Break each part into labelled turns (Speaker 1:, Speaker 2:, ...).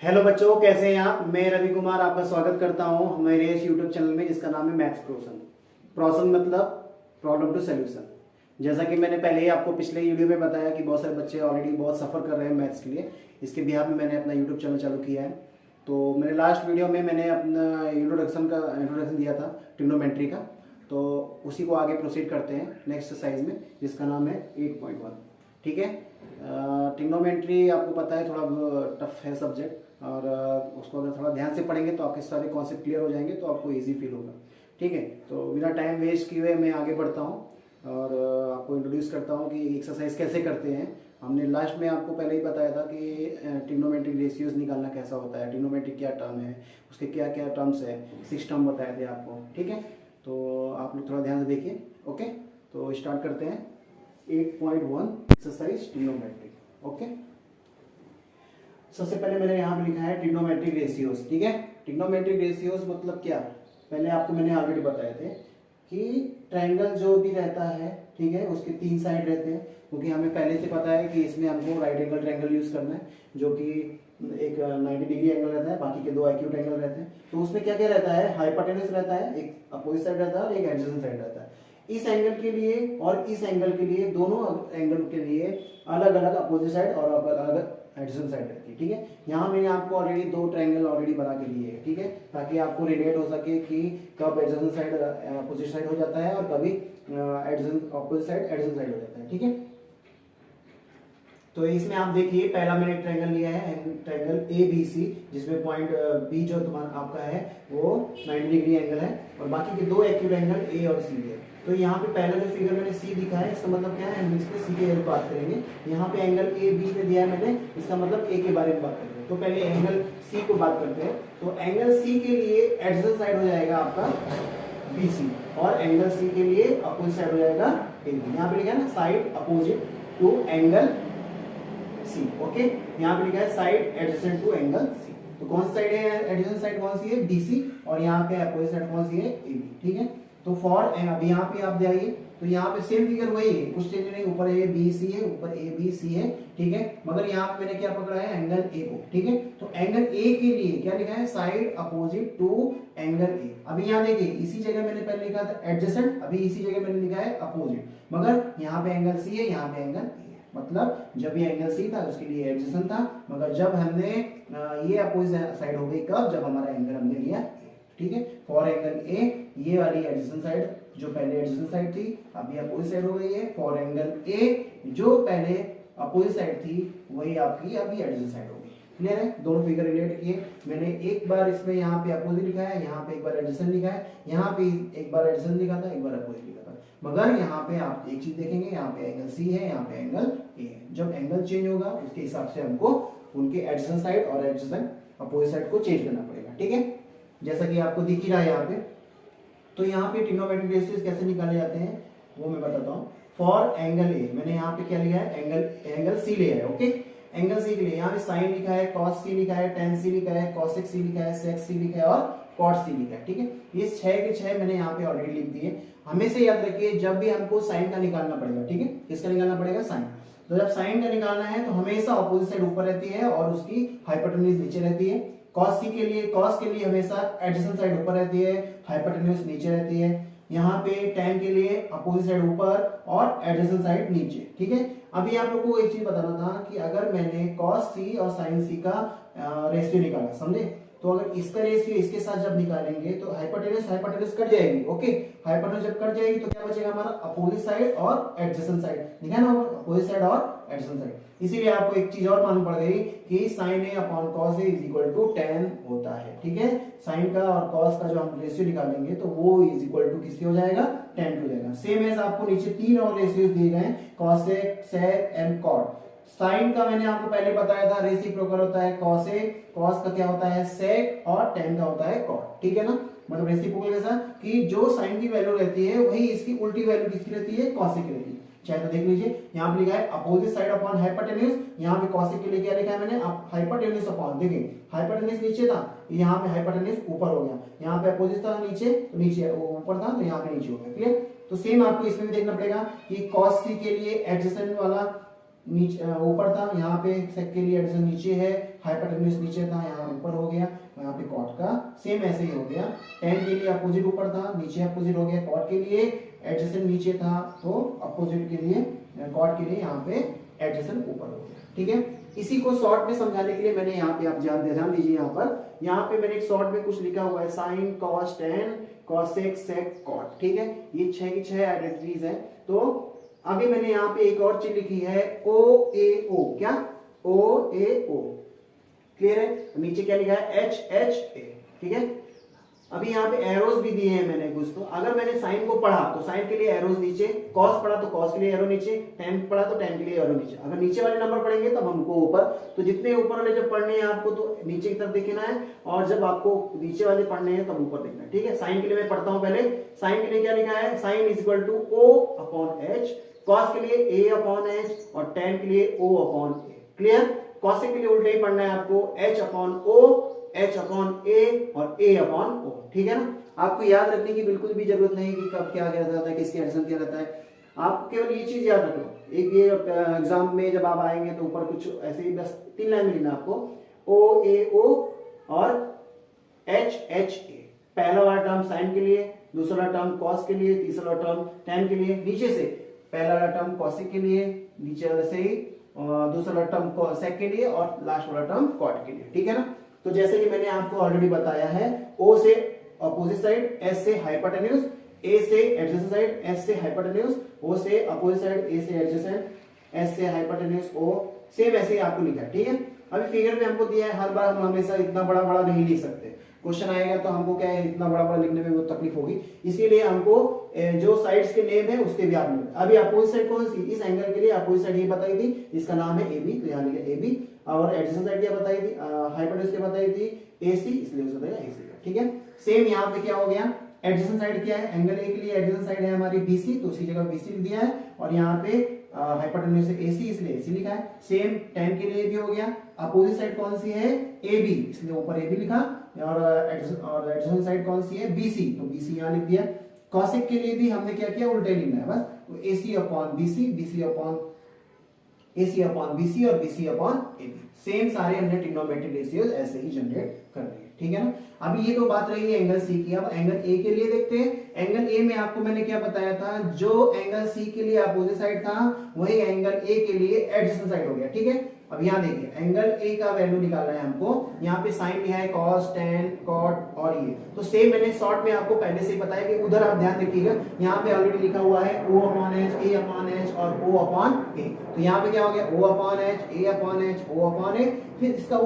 Speaker 1: Hello बच्चों, कैसे हैं आप। मैं रवि कुमार आपका स्वागत करता हूं मेरे इस यूट्यूब चैनल में जिसका नाम है मैथ्स प्रोसन। प्रोसन मतलब प्रॉब्लम टू सॉल्यूशन। जैसा कि मैंने पहले ही आपको पिछले वीडियो में बताया कि बहुत सारे बच्चे ऑलरेडी बहुत सफ़र कर रहे हैं मैथ्स के लिए। इसके बिहाफ में मैंने अपना यूट्यूब चैनल चालू किया है। तो मैंने लास्ट वीडियो में मैंने अपना इंट्रोडक्शन दिया था ट्रिग्नोमेट्री का। तो उसी को आगे प्रोसीड करते हैं नेक्स्ट एक्सरसाइज में, जिसका नाम है 8.1। ठीक है। ट्रिग्नोमेट्री आपको पता है थोड़ा टफ है सब्जेक्ट, और उसको अगर थोड़ा ध्यान से पढ़ेंगे तो आपके सारे कॉन्सेप्ट क्लियर हो जाएंगे, तो आपको इजी फील होगा। ठीक है। तो बिना टाइम वेस्ट किए हुए मैं आगे बढ़ता हूँ और आपको इंट्रोड्यूस करता हूँ कि एक्सरसाइज कैसे करते हैं। हमने लास्ट में आपको पहले ही बताया था कि ट्रिग्नोमेट्रिक रेशियोज निकालना कैसा होता है, ट्रिग्नोमेट्रिक क्या टर्म है, उसके क्या क्या टर्म्स है, 6 टर्म बताए थे आपको। ठीक है। तो आप लोग थोड़ा ध्यान से देखिए। ओके, तो स्टार्ट करते हैं 8.1 एक्सरसाइज ट्रिग्नोमेट्रिक। ओके, सबसे पहले मैंने यहाँ पे लिखा है ट्रिग्नोमेट्रिक रेशियोज। ठीक है। ट्रिग्नोमेट्रिक रेशियोज मतलब क्या, पहले आपको मैंने ऑलरेडी बताए थे कि ट्रायंगल जो भी रहता है, ठीक है, उसके 3 साइड रहते हैं। क्योंकि हमें पहले से पता है कि इसमें हमको राइट एंगल ट्रायंगल यूज करना है, जो कि एक 90 डिग्री एंगल रहता है, बाकी के 2 एक्यूट एंगल रहते हैं। तो उसमें क्या क्या रहता है, हाइपोटेन्यूज रहता है, एक अपोजिट साइड रहता है और एक एडजेसेंट साइड रहता है। इस एंगल के लिए और इस एंगल के लिए, दोनों एंगल के लिए अलग अलग अपोजिट साइड और अलग अलग एडजेसेंट साइड रहती है। ठीक है। यहाँ मैंने आपको ऑलरेडी 2 ट्रायंगल ऑलरेडी बना के दिए हैं। ठीक है, ताकि आपको रिलेट हो सके कि कब एडजेसेंट साइड अपोजिट साइड हो जाता है और कभी adjacent opposite side adjacent side हो जाता है। ठीक है। तो इसमें आप देखिए, पहला मैंने ट्रायंगल लिया है ट्रायंगल ABC, जिसमें पॉइंट B जो तुम्हारा आपका है वो 90 डिग्री एंगल है, और बाकी के 2 एक्यूट एंगल A और C है। तो यहाँ पे पहला जो फिगर मैंने C दिखा है, इसका मतलब क्या है, हम इस पे C के बात करेंगे। यहाँ पे एंगल A बीच में दिया है मैंने, इसका मतलब A के बारे में बात करेंगे। तो पहले एंगल C को बात करते हैं। तो एंगल C के लिए एडजेसेंट साइड हो जाएगा आपका BC, और एंगल C के लिए अपोजिट साइड हो जाएगा AB। यहाँ पे लिखा है ना, side opposite to angle C। Okay, यहाँ पे लिखा है side adjacent to angle C। तो कौन सी साइड है एडजेसेंट साइड, कौन सी है, BC, और यहाँ पे अपोजिट साइड कौन सी है, AB। ठीक है। तो फॉर अब यहाँ पे आप जाइए, तो यहाँ पे सेम फिगर वही है, कुछ चेंज नहीं, ऊपर ABC है, ऊपर ABC है। ठीक है, मगर यहाँ पे मैंने क्या पकड़ा है, एंगल A को। ठीक है। तो एंगल A के लिए क्या लिखा है, side opposite to angle A। अभी यहाँ देखिए, इसी जगह मैंने पहले लिखा था एडजेसेंट, अभी इसी जगह मैंने लिखा है अपोजिट, मगर यहाँ पे एंगल C है, यहाँ पे एंगल A है। मतलब जब ये एंगल C था उसके लिए एडजेसेंट था, मगर जब हमने ये अपोजिट साइड हो गई कब, जब हमारा एंगल हमने लिया। ठीक है। फॉर एंगल A ये वाली एडजेसेंट साइड जो पहले एडजेसेंट साइड थी, अभी अपोजिट साइड हो गई है। फॉर एंगल A जो पहले अपोजिट साइड थी, वही आपकी अभी एडजेसेंट साइड हो गई। क्लियर है, दोनों फिगर रिलेट किए। मैंने एक बार इसमें यहाँ पे अपोजिट लिखा है, यहाँ पे एक बार एडजेसेंट लिखा है, यहाँ पे एक बार एडजेसेंट लिखा था, एक बार अपोजिट लिखा था। मगर यहाँ पे आप एक चीज देखेंगे, यहाँ पे एंगल C है, यहाँ पे एंगल A है। जब एंगल चेंज होगा उसके हिसाब से हमको उनके एडजेसेंट साइड और एडजेसेंट अपोजिट साइड को चेंज करना पड़ेगा। ठीक है, जैसा कि आपको दिख ही रहा है यहाँ पे। तो यहाँ पे ट्रिग्नोमेट्रिक रेशियोज कैसे निकाले जाते हैं वो मैं बताता हूँ। फॉर एंगल A मैंने यहाँ पे क्या लिया है, एंगल C लिया है। ओके, एंगल C के लिए यहाँ पे साइन लिखा है, cos C लिखा है, tan C लिखा है, cosec C लिखा है, sec C लिखा है और cot C लिखा है। ठीक है, ये 6 के 6 मैंने यहाँ पे ऑलरेडी लिख दिए। हमेशा याद रखिए, जब भी हमको साइन का निकालना पड़ेगा, ठीक है, किसका निकालना पड़ेगा, साइन। तो जब साइन का निकालना है तो हमेशा ऑपोजिट साइड ऊपर रहती है और उसकी हाइपोटेन्यूज नीचे रहती है। cos के लिए हमेशा एडजेसेंट साइड ऊपर रहती है, हाइपोटेन्यूज नीचे रहती है। यहाँ पे tan के लिए अपोजिट साइड ऊपर और एडजेसेंट साइड नीचे। ठीक है। अभी आप लोगों को एक चीज बताना था कि अगर मैंने cos C और sin C का रेशियो निकाला, समझे, तो अगर इसका रेशियो इसके साथ जब निकालेंगे तो हाइपोटेन्यूज कट जाएगी। ओके, हाइपोटेन्यूज जब कट जाएगी तो क्या बचेगा हमारा, अपोजिट साइड और एडजेसेंट साइड। लिखा है ना, अपोजिट साइड और एडजेसेंट साइड। इसीलिए आपको एक चीज और मालूम पड़ गई कि sin A upon cos A is equal to tan होता है। ठीक है, साइन का और cos का जो हम रेशियो निकालेंगे तो वो इज इक्वल टू किससे हो जाएगा, tan हो जाएगा। सेम एज आपको नीचे 3 और रेशियोज दिए गए, cosec, sec and cot। Sine का मैंने आपको पहले बताया था, रेसिप्रोकल होता है cosec, cos का क्या होता है sec, और tan का होता है cot। ठीक है ना, मतलब रेसिप्रोकल कैसा कि जो साइन की वैल्यू रहती है वही इसकी उल्टी वैल्यू किसकी रहती है, cosec की रहती है। चाहे तो देख लीजिए, यहाँ पे लिखा है अपोजिट साइड अपॉन हाइपोटेन्यूज, यहाँ पे cosec के लिए क्या लिखा है मैंने, हाइपोटेन्यूज अपॉन। देखिए हाइपोटेन्यूज नीचे था, यहाँ पे हाइपोटेन्यूज ऊपर हो गया, यहाँ पे अपोजिट था नीचे, तो नीचे ऊपर था तो यहाँ पे नीचे हो गया। क्लियर। तो सेम आपको इसमें भी देखना पड़ेगा कि cos C के लिए एडजेसेंट वाला नीचे ऊपर था, यहाँ पे sec के लिए एडजेसेंट नीचे है, हाइपोटेन्यूज नीचे था, यहाँ ऊपर हो गया, यहाँ पे कॉट का सेम ऐसे ही हो गया। tan के लिए अपोजिट ऊपर था, नीचे अपोजिट हो गया। कॉट के लिए एडजेसेंट नीचे था, तो अपोजिट के लिए कॉट के लिए यहाँ पे एडजेसेंट ऊपर हो गया। ठीक है, इसी को शॉर्ट में समझाने के लिए मैंने यहाँ पे, आप ध्यान दीजिए, यहाँ पे मैंने एक शॉर्ट में कुछ लिखा हुआ है, sine cos tan cosec sec cot. ठीक है, ये 6 की 6 आइडेंटिटीज है। तो अभी मैंने यहाँ पे एक और चीज लिखी है, ओ ए ओ। क्या? ओ ए ओ। क्लियर है? नीचे क्या लिखा है? H H A. ठीक है, अभी यहाँ पे एरोज भी दिए हैं मैंने कुछ। तो अगर मैंने साइन को पढ़ा तो साइन के लिए एरोज नीचे, कॉस पढ़ा तो कॉस के लिए एरो नीचे, टेन पढ़ा तो टेन के लिए एरो नीचे। अगर नीचे वाले नंबर पढ़ेंगे तब हमको ऊपर। तो जितने ऊपर वाले जब पढ़ने हैं आपको तो नीचे की तरफ देखना है, और जब आपको नीचे वाले पढ़ने हैं तब ऊपर देखना है। ठीक है, साइन के लिए मैं पढ़ता हूँ पहले। साइन के लिए क्या लिखा है? Sine is equal to O upon H, cos के लिए ए अपॉन एच, और टेन के लिए O upon A. Clear? Cosec के लिए उल्टा ही पढ़ना है आपको, H upon O, H upon A और ए अपॉन ओ। ठीक है ना? आपको याद रखने की बिल्कुल भी जरूरत नहीं कि कब क्या रहता है, किसके एडिशन क्या रहता है। आप केवल ये चीज याद रख लो। एक ये एग्जाम में जब आप आएंगे तो ऊपर कुछ ऐसे ही बस 3 लाइन में लिखना आपको, ओ ए ओ और एच एच ए। पहला वाला टर्म साइन के लिए, दूसरा टर्म कॉस के लिए, तीसरा टर्म टेन के लिए। नीचे से पहला वाला टर्म कॉसिक के लिए, नीचे वाले से ही दूसरा टर्म सेक के लिए, और लास्ट वाला टर्म कॉट के लिए। ठीक है ना? तो जैसे कि मैंने आपको ऑलरेडी बताया है, ओ से अपोजिट साइड, एस से हाइपोटेन्यूज, ए से एडजेसेंट साइड, एस से हाइपोटेन्यूज, ओ से अपोजिट साइड, ए से एडजेसेंट, एस से हाइपोटेन्यूज, ओ सेम ऐसे ही आपको लिखा है। ठीक है, अभी फिगर में हमको दिया है, हर बार हम हमेशा इतना बड़ा बड़ा नहीं लिख सकते। क्वेश्चन आएगा तो हमको क्या है, इतना बड़ा बड़ा लिखने में बहुत तकलीफ होगी, इसीलिए हमको जो साइड्स के नेम है उसके भी आप लिख। अभी अपोजिट साइड कौन सी? इस एंगल के लिए अपोजिट साइड ये बताई थी, इसका नाम है AB, तो यहाँ लिखा AB। और एडजेसेंट साइड क्या बताई थी? हाइपोटेन्यूज क्या बताई थी? AC, इसलिए उसका बताया AC। ठीक है, सेम यहाँ पे क्या हो गया? एडजेसेंट साइड क्या है? एंगल A के लिए एडजेसेंट साइड है हमारी BC, तो उसी जगह BC लिख दिया है, और यहाँ पे हाइपोटेन्यूज से AC, इसलिए AC लिखा है। सेम tan के लिए भी हो गया। अपोजिट साइड कौन सी है? AB, इसलिए ऊपर AB लिखा, और एडजेसेंट साइड कौन सी है? BC, तो BC यहाँ लिख दिया। कॉसेक के लिए भी हमने क्या किया? उल्टे लिखना है बस, तो AC upon BC, BC upon AC upon BC और BC अपॉन AB। सेम सारे हमने ट्रिग्नोमेट्रिक रेशियोज ऐसे ही जनरेट कर लिए। ठीक है ना? अभी ये तो बात रही है एंगल C की। अब एंगल A के लिए देखते हैं। एंगल A में आपको मैंने क्या बताया था? जो एंगल C के लिए अपोजिट साइड था, वही एंगल A के लिए एडजेसेंट साइड हो गया। ठीक है, अब यहाँ देखिए, एंगल A का वैल्यू निकालना है हमको। यहाँ पे साइन लिखा है, कॉस, टेन, कॉट, और ये तो सेम मैंने शॉर्ट में आपको पहले से ही बताया कि उधर आप ध्यान रखिएगा। यहाँ पे ऑलरेडी लिखा हुआ है O upon H, A upon H और O अपॉन A। तो यहाँ पे क्या हो गया? O upon H, A upon H, O upon A। फिर इसका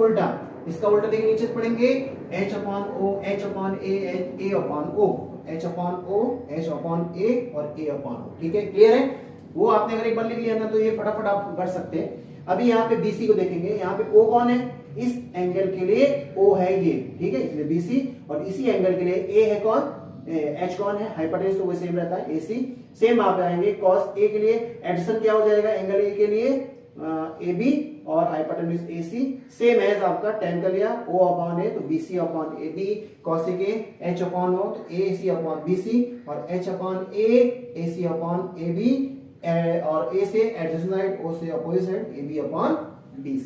Speaker 1: उल्टा देखिए, नीचे से पढ़ेंगे H upon O, H upon A, A upon O, H upon O, H upon A और A अपॉन O। ठीक है, क्लियर है? वो आपने अगर एक बार लिख लिया ना तो ये फटाफट आप कर सकते हैं। अभी यहाँ पे BC को देखेंगे, यहाँ पे O कौन है? इस एंगल के लिए O है ये। ठीक है, इसलिए BC, और इसी एंगल के लिए A है कौन? H कौन है? हाइपोटेन्यूज, तो वो सेम रहता है AC। सेम आप आएंगे cos A के लिए, एडजेसेंट क्या हो जाएगा एंगल A के लिए? AB, और हाइपोटेन्यूज AC। सेम एज आपका tan का लिया O अपॉन A, तो BC upon AB, cosec A, H upon O, तो AC अपॉन BC, और H upon A, AC upon AB, और A से एडजेसेंट साइड, O से opposite side, AB upon BC।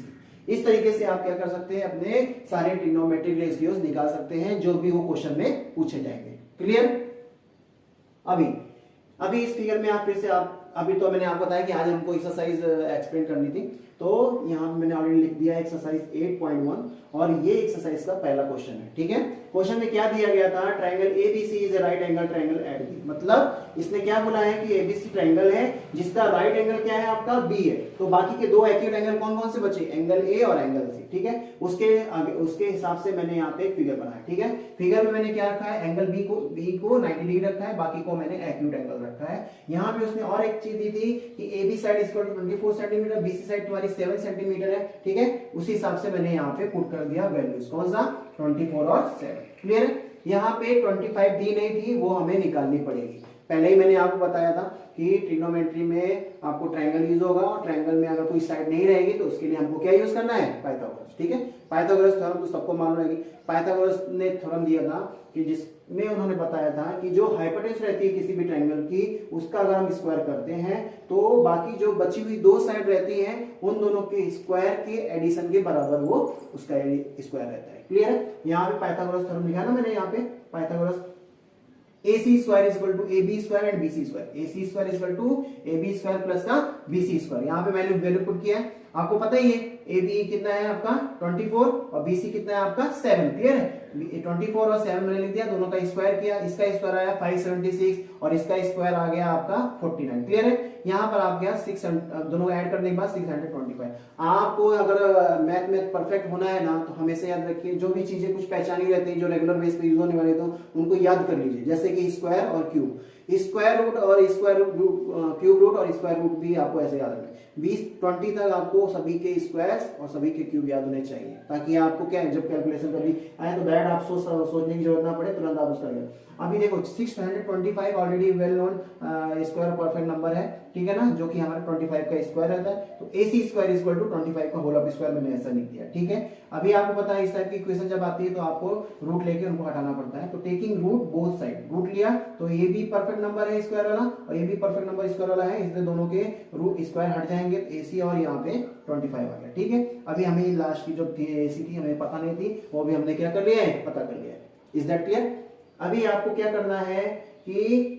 Speaker 1: इस तरीके से आप क्या कर सकते हैं? अपने सारे ट्रिग्नोमेट्रिक रेशियोज निकाल सकते हैं, जो भी वो क्वेश्चन में पूछे जाएंगे। क्लियर? अभी इस फिगर में आप फिर से अभी तो मैंने आपको बताया कि आज हमको एक्सरसाइज एक्सप्लेन करनी थी, तो यहाँ पे मैंने ऑलरेडी लिख दिया एक्सरसाइज 8.1, और ये एक्सरसाइज का पहला क्वेश्चन है। ठीक है, क्वेश्चन में क्या दिया गया था? Triangle ABC is a right angle triangle eight B। मतलब इसने क्या बोला है कि ABC ट्रायंगल है जिसका राइट एंगल क्या है? आपका B है। तो बाकी के दो एक्यूट एंगल कौन कौन से बचे? एंगल A और एंगल C। ठीक है, उसके हिसाब से मैंने यहाँ पे एक फिगर बनाया। ठीक है, फिगर में मैंने क्या रखा है? एंगल B को 90 डिग्री रखा है, बाकी को मैंने एक्यूट एंगल रखा है। यहाँ पे उसने और एक चीज दी थी कि AB side equal to 24 centimetre, BC side तुम्हारी 7 सेंटीमीटर है। ठीक है, उसी हिसाब से मैंने यहाँ पे पुट कर दिया वैल्यूज, कौन सा? 24 और 7। क्लियर है? यहाँ पे 25 दी नहीं थी, वो हमें निकालनी पड़ेगी। पहले ही मैंने आपको बताया था कि ट्रिग्नोमेट्री में आपको ट्रायंगल यूज होगा और ट्रायंगल में अगर कोई साइड नहीं रहेगी तो उसके लिए हमको क्या यूज करना है, पाइथागोरस। ठीक है, पाइथागोरस थ्योरम तो सबको मालूम रहेगी। पाइथागोरस ने थ्योरम दिया था कि जिसमें उन्होंने बताया था कि जो हाइपोटेन्यूज रहती है किसी भी ट्रायंगल की, उसका अगर हम स्क्वायर करते हैं तो बाकी जो बची हुई दो साइड रहती हैं उन दोनों के स्क्वायर के एडिशन के बराबर वो उसका स्क्वायर रहता है। क्लियर है? यहाँ पे पाइथागोरस थ्योरम लिखा ना मैंने, यहाँ पे Pythagoras AC square is equal to AB square and BC square, AC square is equal to AB square plus का BC स्क्वायर। यहाँ पे वैल्यू पुट किया है, आपको पता ही है AB कितना है आपका 24 और BC कितना है आपका 7। क्लियर है? 24 और 7 मैंने लिख दिया, दोनों का स्क्वायर किया, इसका स्क्वायर आया 576 और इसका स्क्वायर आ गया आपका 49। क्लियर है? यहाँ पर आप गया 600, दोनों ऐड करने के बाद 625। आपको अगर मैथ में परफेक्ट होना है ना तो हमेशा याद रखिए जो भी चीजें कुछ पहचानी रहती है जो रेगुलर बेस पे यूज होने वाले तो उनको याद कर लीजिए, जैसे कि स्क्वायर और क्यूब, स्क्वायर रूट और स्क्वायर क्यूब रूट और स्क्वायर रूट भी आपको ऐसे याद रखना है। 20 तक आपको सभी के स्क्वायर्स और सभी के क्यूब याद होने चाहिए, ताकि आपको क्या है जब कैलकुलेशन कभी आए तो डायरेक्ट आप सोचने की जरूरत ना पड़े, तुरंत आप उसका याद। अभी देखो 625 already well known square perfect number है, ठीक है ना, जो कि हमारे 25 का स्क्वायर रहता है। तो AC स्क्वायर इक्वल टू 25 का होल ऑफ स्क्वायर मैंने ऐसा लिख दिया। ठीक है, अभी आपको पता है इस टाइप की इक्वेशन जब आती है तो आपको रूट लेके उनको हटाना पड़ता है। तो टेकिंग रूट बोथ साइड, रूट लिया तो ये भी परफेक्ट नंबर है स्क्वायर वाला और ये भी परफेक्ट नंबर स्क्वायर वाला है, इसलिए दोनों के रूट स्क्वायर हट जाएंगे, AC और यहाँ पे 25 आ गया। ठीक है, अभी हमें लास्ट की जो थी AC की हमें पता नहीं थी, वो भी हमने क्या कर लिया है, पता कर लिया है। Is that clear? अभी आपको क्या करना है कि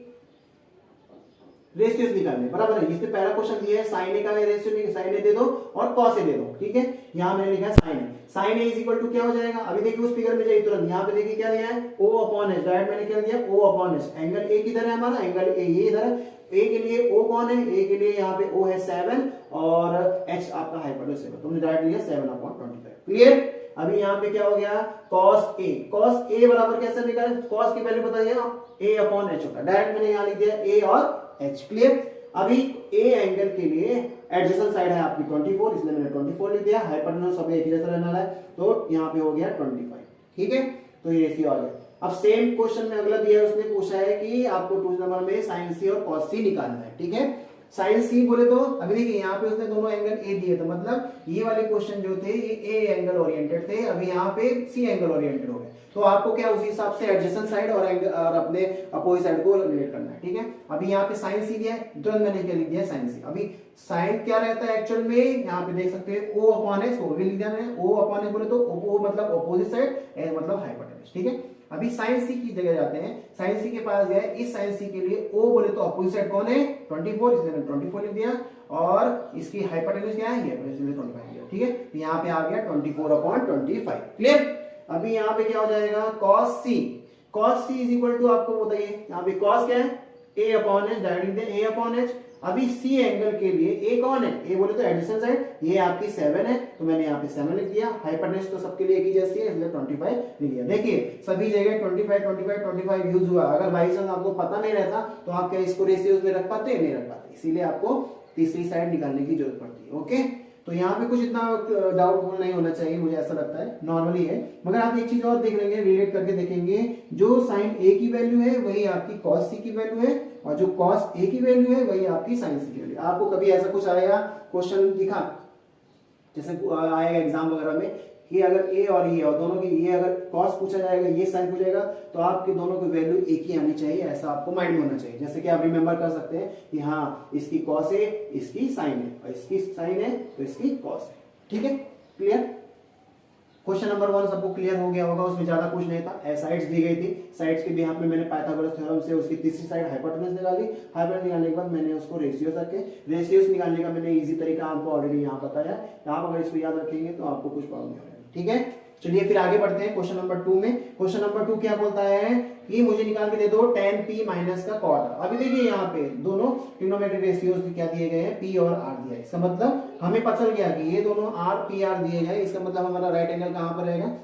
Speaker 1: रेशियोज निकालने, बराबर है। इसमें पहला क्वेश्चन दिया है साइन ए का रेशियो, साइन ए दे दो और कॉस ए दे दो। ठीक है, यहां मैंने लिखा है sine A, sine A is equal to क्या हो जाएगा, अभी देखिए उस फिगर में जाइए तुरंत, यहां पे देखिए क्या दिया है O अपॉन एच, डायरेक्ट मैंने क्या दिया O upon H. Angle A किधर है हमारा, एंगल ए ये इधर है, ए के लिए O कौन है, ए के लिए यहाँ पे O है 7 और h आपका हाइपोटेन्यूज है, तुमने डायरेक्ट लिया 7/25। क्लियर? अभी यहाँ पे क्या हो गया cos a, cos a बराबर कैसे निकाले, cos की वैल्यू बताइए आप, a अपॉन h होता है, डायरेक्ट मैंने यहाँ लिख दिया a और h। क्लियर? अभी a एंगल के लिए एडजेसेंट साइड है आपकी 24, इसलिए मैंने 24 लिख दिया, हाइपोटेन्यूज सब एक जैसा रहने वाला है तो यहाँ पे हो गया 25। ठीक है, तो ये रेशियो आ गया। अब सेम क्वेश्चन में अगला दिया है, उसने पूछा है कि आपको 2 नंबर में साइन सी और कॉस सी निकालना है। ठीक है, साइन सी बोले तो अभी देखिए यहाँ पे उसने दोनों एंगल ए दिए थे, मतलब ये वाले क्वेश्चन जो थे ये ए एंगल ओरिएंटेड थे, अभी यहाँ पे सी एंगल ओरिएंटेड हो गए, तो आपको क्या उसी हिसाब से एडजेसेंट साइड और एंगल और अपने अपोजिट साइड को रिलेट करना है। ठीक है, अभी यहाँ पे साइन सी दिया है, तुरंत मैंने क्या लिख दिया साइन सी। अभी साइन क्या रहता है एक्चुअल में, यहाँ पे देख सकते हैं O अपॉन एच, वो भी लिख दिया मैंने, O अपॉन एच बोले तो O मतलब अपोजिट साइड, ए मतलब हाइपोटेन्यूज। ठीक है, अभी साइन सी की जगह जाते हैं, साइन सी के पास गए, इस साइन सी के लिए O बोले तो अपोजिट साइड कौन है 24, इसलिए मैंने 24 लिख दिया और इसकी हाइपोटेन्यूज क्या है ये, इसलिए 25 लिया। ठीक है, तो यहाँ पे आ गया 24/25। क्लियर? अभी यहाँ पे क्या हो जाएगा cos c, cos c is equal to आपको बताइए यहाँ पे cos क्या है a अपॉन एच, डायरेक्ट लिख दें a अपॉन एच। अभी C एंगल के लिए A कौन है, A बोले तो एडिशन साइड, ये आपकी 7 है तो मैंने यहाँ पे 7 लिख दिया, हाइपोटेन्यूज तो सबके लिए एक ही जैसी है इसलिए 25 लिख दिया। देखिए सभी जगह 25 25 25 यूज हुआ, अगर बाई चांस आपको पता नहीं रहता तो आप क्या इसको रेशियोज में रख पाते, नहीं रख पाते, इसीलिए आपको तीसरी साइड निकालने की जरूरत पड़ती है। ओके, तो यहाँ पे कुछ इतना डाउटफुल नहीं होना चाहिए, मुझे ऐसा लगता है नॉर्मली है। मगर आप एक चीज और देख लेंगे, रिलेट करके देखेंगे, जो साइन ए की वैल्यू है वही आपकी कॉस सी की वैल्यू है और जो कॉस ए की वैल्यू है वही आपकी साइन सी की वैल्यू। आपको कभी ऐसा कुछ आएगा क्वेश्चन दिखा, जैसे आएगा एग्जाम वगैरह में कि अगर ए और ये और दोनों की ये अगर कॉस पूछा जाएगा, ये साइन पूछेगा, तो आपके दोनों की वैल्यू एक ही आनी चाहिए, ऐसा आपको माइंड में होना चाहिए। जैसे कि आप रिमेंबर कर सकते हैं कि हाँ इसकी कॉस है, इसकी साइन है, और इसकी साइन है तो इसकी कॉस है। ठीक है, क्लियर? क्वेश्चन नंबर 1 सबको क्लियर हो गया होगा, उसमें ज्यादा कुछ नहीं था। साइड्स दी गई थी, साइड्स के बिहाफ में मैंने पाइथागोरस थ्योरम से उसकी तीसरी साइड हाइपोटेन्यूज निकाली, हाइपोटेन्यूज निकालने के बाद मैंने उसको रेशियोज रखे, रेशियोज निकालने का मैंने इजी तरीका आपको ऑलरेडी यहाँ बताया, आप अगर इसको याद रखेंगे तो आपको कुछ प्रॉब्लम नहीं होगा। ठीक है, चलिए फिर आगे बढ़ते हैं क्वेश्चन नंबर 2 में। क्वेश्चन नंबर 2 क्या बोलता है कि मुझे निकाल के दे दो tan p माइनस का क्वार्टर। अभी देखिए यहाँ पे दोनों ट्रिग्नोमेट्रिक रेशियोज क्या दिए गए हैं, p और r दिया है, इसका मतलब हमें पता चल गया कि ये दोनों r p r दिए गए, इसका मतलब हमारा राइट एंगल कहाँ पर रहेगा,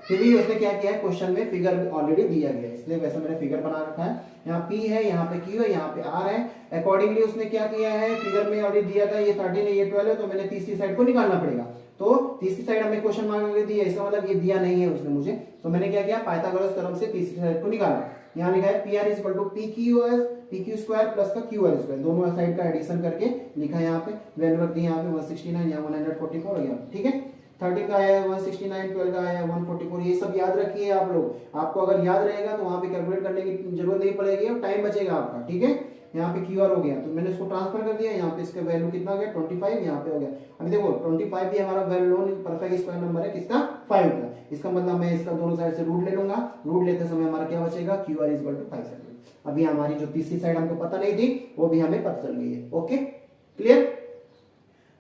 Speaker 1: फिर भी उसने क्या किया है, क्वेश्चन में फिगर ऑलरेडी दिया गया है, इसलिए वैसे मैंने फिगर बना रखा है, यहाँ p है, यहाँ पे q है, यहाँ पे r है। अकॉर्डिंगली उसने क्या किया है, फिगर में ऑलरेडी दिया था ये 13 है ये 12 है, तो मैंने तीसरी साइड को निकालना पड़ेगा, तो तीसरी साइड हमें क्वेश्चन मार्क करके दिया, इसका मतलब ये दिया नहीं है उसने मुझे, तो मैंने क्या किया पाइथागोरस थ्योरम से तीसरी साइड को निकाला। यहाँ लिखा है PR is equal to PQS P Q square plus का क्यू आर स्क्वायर, दोनों साइड का एडिशन करके लिखा है यहाँ पे, वैल्यू रख दी यहाँ पे 169, यहाँ 144 हो गया, ठीक है। 13 का आया 169, 12 का आया 144, ये सब याद रखिए आप लोग। आपको अगर याद रहेगा तो वहां पे कैलकुलेट करने की जरूरत नहीं पड़ेगी और टाइम बचेगा आपका, ठीक है। यहाँ पे क्यू आर हो गया तो मैंने इसको ट्रांसफर कर दिया, यहाँ पे इसका वैल्यू कितना हो गया 25, यहाँ पे हो गया। अभी देखो 25 भी हमारा well known perfect square number है, किसका 5 का। इसका मतलब मैं इसका दोनों साइड से रूट ले लूंगा, रूट लेते समय हमारा क्या बचेगा, क्यू आर इक्वल टू 5। अभी हमारी जो तीसरी साइड हमको पता नहीं थी वो भी हमें पता चल गई है। Okay clear.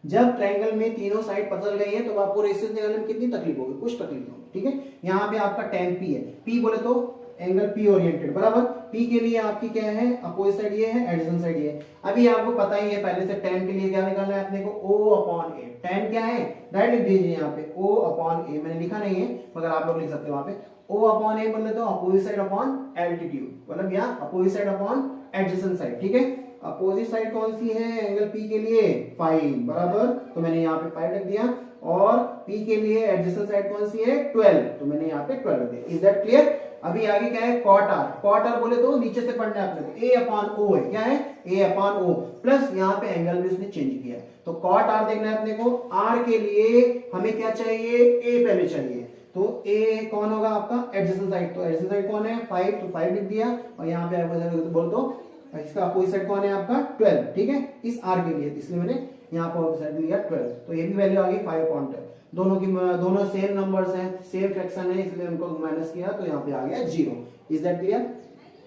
Speaker 1: जब ट्रायंगल में तीनों साइड पता चल गई है तो आपको रेशियो निकालने में कितनी तकलीफ होगी, कुछ तकलीफ होगी, ठीक है। यहाँ पे आपका tan p है, p बोले तो एंगल p ओरिएंटेड बराबर, p के लिए आपकी क्या है अपोजिट साइड ये है, एडजेसेंट साइड ये है। अभी आपको पता ही है पहले से tan के लिए क्या निकालना है अपने को, o अपॉन a। tan क्या है डायरेक्ट लिख दीजिए यहाँ पे o अपॉन a, मैंने लिखा नहीं है मगर आप लोग लिख सकते हो वहां पे o अपॉन a मतलब तो अपोजिट साइड अपॉन एल्टीट्यूड, मतलब यहाँ opposite side upon adjacent side, ठीक है। अपोजिट साइड कौन सी है एंगल P के लिए 5 बराबर, तो मैंने यहाँ पे 5 रख दिया, और P के लिए एडजेसेंट साइड कौन सी है 12, तो मैंने यहाँ पे 12 रख दिया। Is that clear. अभी आगे क्या है cot r, cot r बोले तो नीचे से पढ़ना है अपने को, a अपॉन o है, क्या है a अपॉन o, प्लस यहाँ पे एंगल भी उसने चेंज किया, तो cot r देखना है अपने को। r के लिए हमें क्या चाहिए, a पहले चाहिए, तो a कौन होगा आपका एडजेसेंट साइड, तो एडजेसेंट साइड कौन है 5, तो 5 लिख दिया, और यहाँ पे बोल दो इसका अपोजिट साइड कौन है आपका 12, ठीक है, इस r के लिए, इसलिए मैंने यहाँ पर अपोजिट साइड लिया 12, तो ये भी वैल्यू आ गई 5/10। दोनों सेम नंबर्स हैं, सेम फ्रैक्शन है, इसलिए उनको माइनस किया तो यहाँ पे आ गया 0। Is that clear.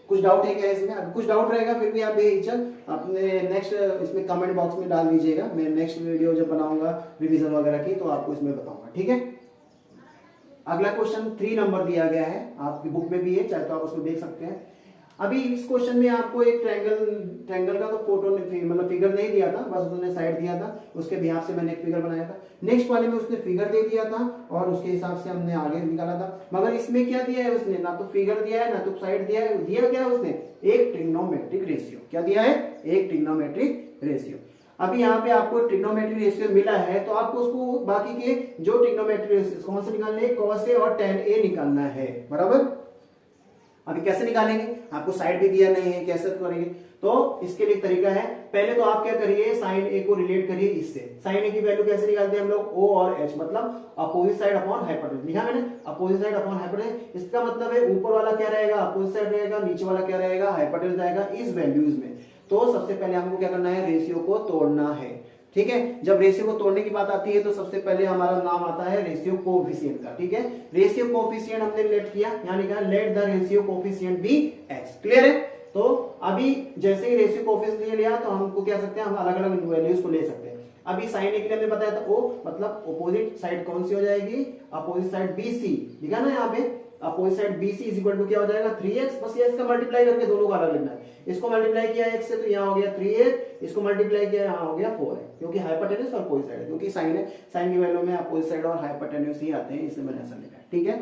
Speaker 1: कुछ डाउट है क्या इसमें, अगर कुछ डाउट रहेगा फिर भी आप बेहिचक अपने नेक्स्ट इसमें कमेंट बॉक्स में डाल दीजिएगा, मैं नेक्स्ट वीडियो जब बनाऊंगा रिवीजन वगैरह की तो आपको इसमें बताऊंगा, ठीक है। अगला क्वेश्चन 3 नंबर दिया गया है, आपकी बुक में भी है, चाहे तो आप उसको देख सकते हैं। अभी इस क्वेश्चन में आपको एक ट्रायंगल का तो फोटो मतलब फिगर नहीं दिया था, बस उसने साइड दिया था, उसके बिहाफ से मैंने एक फिगर बनाया था। नेक्स्ट वाले में उसने फिगर दे दिया था और उसके हिसाब से हमने आगे निकाला था, मगर इसमें क्या दिया है उसने, ना तो फिगर दिया है ना तो साइड दिया है, दिया क्या है उसने एक ट्रिग्नोमेट्रिक रेशियो, क्या दिया है एक ट्रिग्नोमेट्रिक रेशियो। अभी यहाँ पे आपको ट्रिग्नोमेट्रिक रेशियो मिला है तो आपको उसको बाकी के जो ट्रिग्नोमेट्रिक रेशियो कौन से निकालने हैं, cos a और tan a निकालना है बराबर। अभी कैसे निकालेंगे, आपको साइड भी दिया नहीं है, कैसे करेंगे, तो इसके लिए तरीका है, पहले तो आप क्या करिए साइन ए को रिलेट करिए इससे। साइन ए की वैल्यू कैसे निकालते हैं हम लोग, ओ और एच, मतलब अपोजिट साइड अपॉन हाइपोटेन्यूज, लिखा मैंने अपोजिट साइड अपॉन हाइपोटेन्यूज। इसका मतलब है ऊपर वाला क्या रहेगा अपोजिट साइड रहेगा, नीचे वाला क्या रहेगा हाइपोटेन्यूज रहेगा इस वैल्यूज में। तो सबसे पहले हमको क्या करना है, रेशियो को तोड़ना है, ठीक है। जब रेशियो को तोड़ने की बात आती है तो सबसे पहले हमारा नाम आता है रेशियो कोएफिशिएंट का, ठीक है। रेशियो कोएफिशिएंट हमने लेट किया, यहाँ लिखा है let the ratio coefficient be x, clear है। तो अभी जैसे ही रेशियो कोएफिशिएंट लिया तो हमको क्या सकते हैं, हम अलग अलग वैल्यूज को ले सकते हैं। अभी साइन ए के लिए हमने बताया था ओ मतलब अपोजिट साइड कौन सी हो जाएगी, अपोजिट साइड BC, लिखा ना यहाँ पे opposite side BC is equal to क्या हो जाएगा 3x, बस ये इसका मल्टीप्लाई करके दोनों को अलग लिखना है। इसको मल्टीप्लाई किया x से तो यहाँ हो गया 3x, इसको मल्टीप्लाई किया यहाँ हो गया 4 है, क्योंकि हाइपोटेन्यूज और अपोजिट साइड है, क्योंकि साइन है, साइन की वैल्यू में अपोजिट साइड और हाइपोटेन्यूज ही आते हैं, इसलिए मैंने ऐसा लिखा है, ठीक है।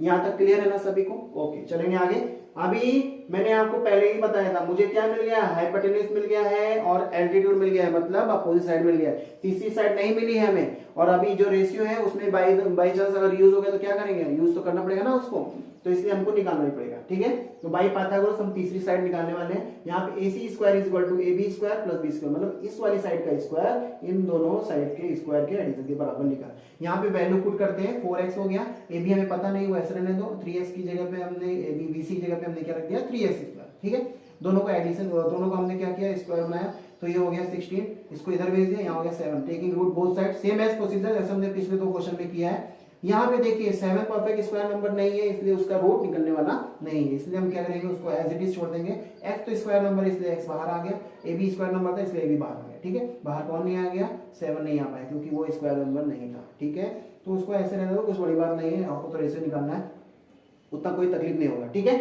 Speaker 1: यहाँ तक क्लियर है ना सभी को, ओके चलेंगे आगे। अभी मैंने आपको पहले ही बताया था मुझे क्या मिल गया, हाइपोटेन्यूज मिल गया है और एल्टीट्यूड मिल गया है, मतलब अपोजिट साइड मिल गया है, तीसरी साइड नहीं मिली है हमें। और अभी जो रेशियो है उसमें बाई चांस अगर यूज हो गया तो क्या करेंगे, यूज तो करना पड़ेगा ना उसको, तो इसलिए हमको निकालना ही पड़ेगा, ठीक है। तो बाई पाइथागोरस हम तीसरी साइड निकालने वाले हैं। यहाँ पे AC square is equal to AB square plus B square, मतलब इस वाली साइड का स्क्वायर इन दोनों साइड के स्क्वायर के एडिशन के बराबर निकाल। यहाँ पे वैल्यू पुट करते हैं, 4x हो गया, AB हमें पता नहीं वो ऐसे रहने दो, 3x की जगह पे हमने BC की जगह पे हमने क्या रख दिया 3x स्क्वायर, ठीक है। दोनों को एडिशन, दोनों को हमने क्या किया स्क्वायर बनाया, तो ये हो गया 16, इसको इधर भेज दिया, यहाँ हो गया 7, taking root both side, same as procedure जैसे हमने पिछले 2 क्वेश्चन में किया है। यहाँ पे देखिए 7 परफेक्ट स्क्वायर नंबर नहीं है, इसलिए उसका रूट निकलने वाला नहीं है, इसलिए हम क्या करेंगे उसको एज इट इज छोड़ देंगे। x तो स्क्वायर नंबर इसलिए x बाहर आ गया, AB स्क्वायर नंबर था इसलिए AB बाहर आ गया, ठीक है। बाहर कौन नहीं आ गया, 7 नहीं आ पाया क्योंकि वो स्क्वायर नंबर नहीं था, ठीक है। तो उसको ऐसे रहने दो, कुछ बड़ी बात नहीं है, आपको तो रेशियो निकालना है, उतना कोई तकलीफ नहीं होगा, ठीक है।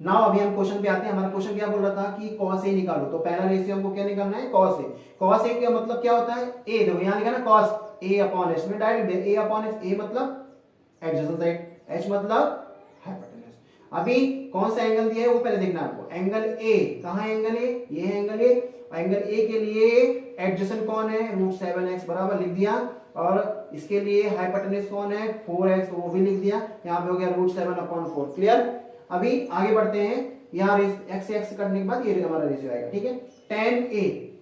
Speaker 1: नाउ अभी हम क्वेश्चन पे आते हैं। हमारा क्वेश्चन क्या बोल रहा था कि cos a निकालो, तो पहला रेशियो हमको क्या निकालना है cos a। cos a का मतलब क्या होता है, a देखो यहाँ लिखा ना cos a अपॉन h में direct they, a upon h, a मतलब एडजेसेंट साइड, h मतलब हाइपोटेन्यूज। अभी कौन सा एंगल दिया है वो पहले देखना है आपको, एंगल a, कहाँ है एंगल a, ये है एंगल a। एंगल a के लिए एडजेसेंट कौन है √7x बराबर लिख दिया, और इसके लिए हाइपोटेन्यूज कौन है 4x, वो भी लिख दिया, यहाँ पे हो गया √7/4, क्लियर। अभी आगे बढ़ते हैं, यहाँ एक्स से एक्स करने के बाद ये हमारा रेशियो आएगा, ठीक है।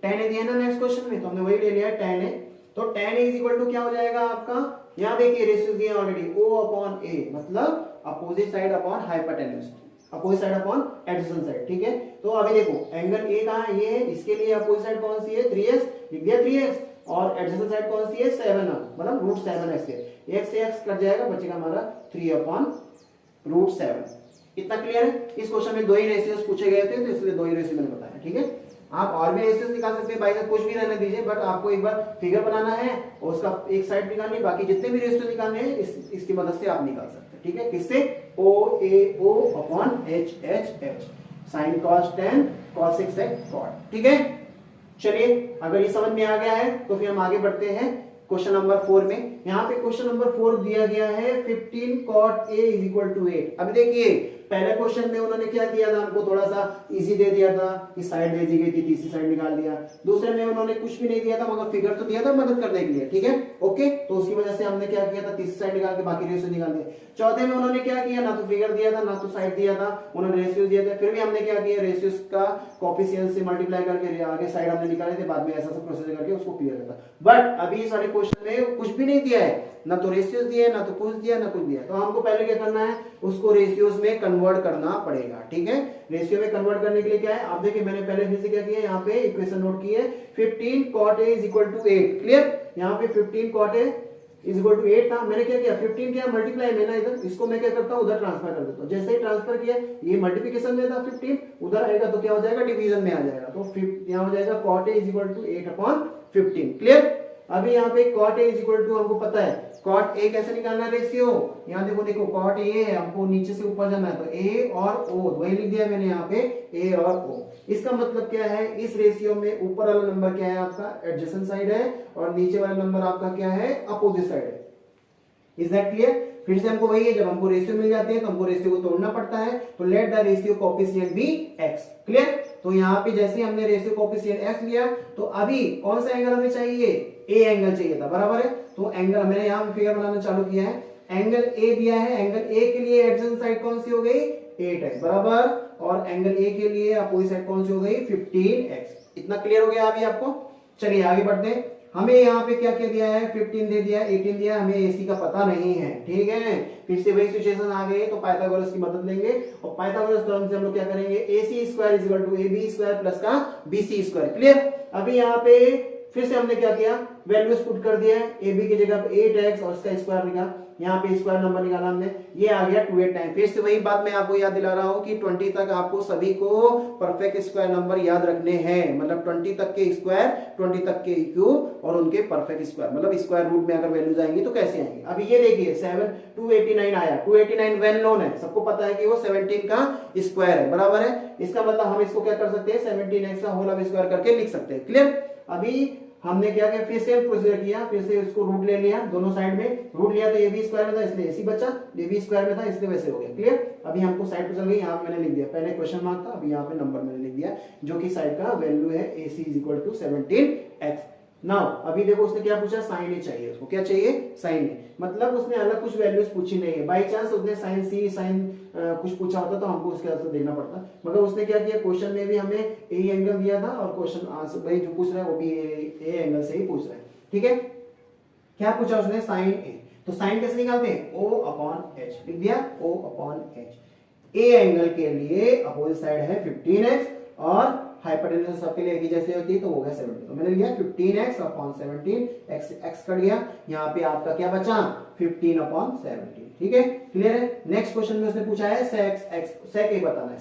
Speaker 1: tan a दिया ना नेक्स्ट क्वेश्चन में, तो हमने वही ले लिया है tan a। तो tan a is equal to क्या हो जाएगा आपका, यहाँ देखिए रेशियो दिए ऑलरेडी O अपॉन a, मतलब opposite side upon hypotenuse, opposite side upon adjacent side, ठीक है। तो अभी देखो एंगल a कहाँ है, ये है, इसके लिए अपोजिट साइड कौन सी है 3x, लिख दिया 3x, और एडजेसेंट साइड कौन सी है 7, मतलब रूट 7x है, x से x कट जाएगा, बचेगा हमारा 3 अपॉन रूट 7। इतना क्लियर है। इस क्वेश्चन में दो ही रेशियोज पूछे गए थे, तो इसलिए दो ही रेशियो मैंने बताया, ठीक है। आप और भी रेशियोज निकाल सकते हैं, बाई चांस कुछ भी रहने दीजिए, बट आपको एक बार फिगर बनाना है और उसका एक साइड निकालनी है, बाकी जितने भी रेशियो निकालने हैं इसकी मदद से आप निकाल सकते हैं, ठीक है। किससे, O A O upon H H H, sine cos tan cos 6 cot, ठीक है। चलिए अगर ये समझ में आ गया है तो फिर हम आगे बढ़ते हैं क्वेश्चन नंबर 4 में। यहाँ पे क्वेश्चन नंबर 4 दिया गया है 15 cot a is equal to 8। अभी देखिए पहले क्वेश्चन में उन्होंने क्या किया था, हमको थोड़ा सा इजी दे दिया था कि साइड दे दी गई थी, तीसरी साइड निकाल दिया। दूसरे में उन्होंने कुछ भी नहीं दिया था, मगर फिगर तो दिया था मदद करने के लिए, ठीक है, ओके। तो उसकी वजह से हमने क्या किया था, तीसरी साइड निकाल के बाकी रेशियो निकाल दिए। चौथे में उन्होंने क्या किया, ना तो फिगर दिया था ना तो साइड दिया था, उन्होंने रेशियो दिया था, फिर भी हमने क्या किया, रेशियोस का कोएफिशिएंट से मल्टीप्लाई करके आगे साइड हमने निकाले थे, बाद में ऐसा सब प्रोसीजर करके उसको क्लियर किया था। बट अभी इस वाले क्वेश्चन में कुछ भी नहीं दिया है, ना तो रेशियोस दिए, ना तो कुछ दिया, ना कुछ दिया। तो हमको पहले क्या करना है, उसको रेशियोस में कन्वर्ट करना पड़ेगा, ठीक है। रेशियो में कन्वर्ट करने के लिए क्या है, आप देखिए मैंने पहले फिर से क्या किया, यहाँ पे इक्वेशन नोट की है 15 cot a is equal to 8, clear. यहाँ पे 15 cot a is equal to 8 था, मैंने क्या किया 15 किया मल्टीप्लाई में ना इधर, इसको मैं क्या करता हूँ उधर ट्रांसफर कर देता हूँ। जैसे ही ट्रांसफर किया, ये मल्टीप्लिकेशन में था 15, उधर आएगा तो क्या हो जाएगा, डिवीजन में आ जाएगा। तो यहाँ हो जाएगा cot a is equal to 8 upon 15, clear. अभी यहाँ पे cot a is equal to हमको पता है cot a कैसे निकालना है रेशियो, यहाँ देखो cot a है, हमको नीचे से ऊपर जाना है, तो a और o वही लिख दिया मैंने यहाँ पे a और o। इसका मतलब क्या है, इस रेशियो में ऊपर वाला नंबर क्या है आपका एडजेसेंट साइड है, और नीचे वाला नंबर आपका क्या है, अपोजिट साइड है। Is that clear. फिर से हमको वही है, जब हमको रेशियो मिल जाते हैं तो हमको रेशियो को तोड़ना पड़ता है, तो let the ratio coefficient be x, clear. तो यहाँ पे जैसे हमने रेशियो कोएफिशिएंट x लिया, तो अभी कौन सा एंगल हमें चाहिए, a एंगल चाहिए था, बराबर है। तो एंगल मैंने यहाँ फिगर बनाना चालू किया है, एंगल a दिया है, एंगल a के लिए एडजेसेंट साइड कौन सी हो गई 8x, बराबर, और एंगल a के लिए अपोजिट साइड कौन सी हो गई 15x। इतना क्लियर हो गया अभी आपको। चलिए आगे बढ़ते हैं। हमें यहाँ पे क्या क्या दिया है, 15 दे दिया, 18 दिया, हमें AC का पता नहीं है, ठीक है। फिर से वही सिचुएशन आ गई, तो पाइथागोरस की मदद लेंगे, और पाइथागोरस थ्योरम से हम लोग क्या करेंगे, AC square is equal to AB square plus का BC स्क्वायर, क्लियर। अभी यहाँ पे फिर से हमने क्या किया, वैल्यूज पुट कर दिया है, AB की जगह 8x और उसका स्क्वायर निकाला, यहाँ पे स्क्वायर नंबर निकाला हमने, ये आ गया 289। फिर से वही बात मैं आपको याद दिला रहा हूँ कि 20 तक आपको सभी को परफेक्ट स्क्वायर नंबर याद रखने हैं, मतलब 20 तक के स्क्वायर, 20 तक के क्यूब और उनके परफेक्ट स्क्वायर, मतलब स्क्वायर रूट में अगर वैल्यूज आएंगी तो कैसे आएंगी। अभी ये देखिए 289 आया, 289 वेल नोन है, सबको पता है कि वो 17 का स्क्वायर है, बराबर है। इसका मतलब हम इसको क्या कर सकते हैं, 17x का होल स्क्वायर करके लिख सकते हैं, क्लियर। अभी हमने क्या किया, फिर से प्रोसीजर किया, फिर से उसको रूट ले लिया, दोनों साइड में रूट लिया, तो ये भी स्क्वायर में था इसलिए AC बचा, ये भी स्क्वायर में था इसलिए वैसे हो गया, क्लियर। अभी हमको साइड पे चल गई, यहाँ पे मैंने लिख दिया, पहले क्वेश्चन मार्क था, अभी यहाँ पे नंबर मैंने लिख दिया, जो कि साइड का वैल्यू है AC is equal to 17x। Now अभी देखो उसने क्या पूछा, साइन ए चाहिए, उसको क्या चाहिए, साइन ए, मतलब उसने अलग कुछ वैल्यूज पूछी नहीं है। बाई चांस उसने साइन सी साइन कुछ पूछा होता तो हमको उसके आंसर देखना पड़ता, मगर उसने क्या किया, क्वेश्चन में भी हमें ए एंगल दिया था, और क्वेश्चन आंसर भाई जो पूछ रहा है वो भी ए एंगल से ही पूछ रहा है, ठीक है। क्या पूछा उसने, साइन ए, तो साइन कैसे निकालते हैं, O अपॉन एच, लिख दिया O upon H. A angle के लिए अपोजिट साइड है 15x, और हाइपोटेन्यूज सबके लिए एक ही जैसे होती है, तो हो गया 17, तो मैंने लिया 15x अपॉन 17, x कट गया, यहाँ पे आपका क्या बचा 15 अपॉन 17, ठीक है, क्लियर है। नेक्स्ट क्वेश्चन में उसने पूछा है सेक ए बताना है,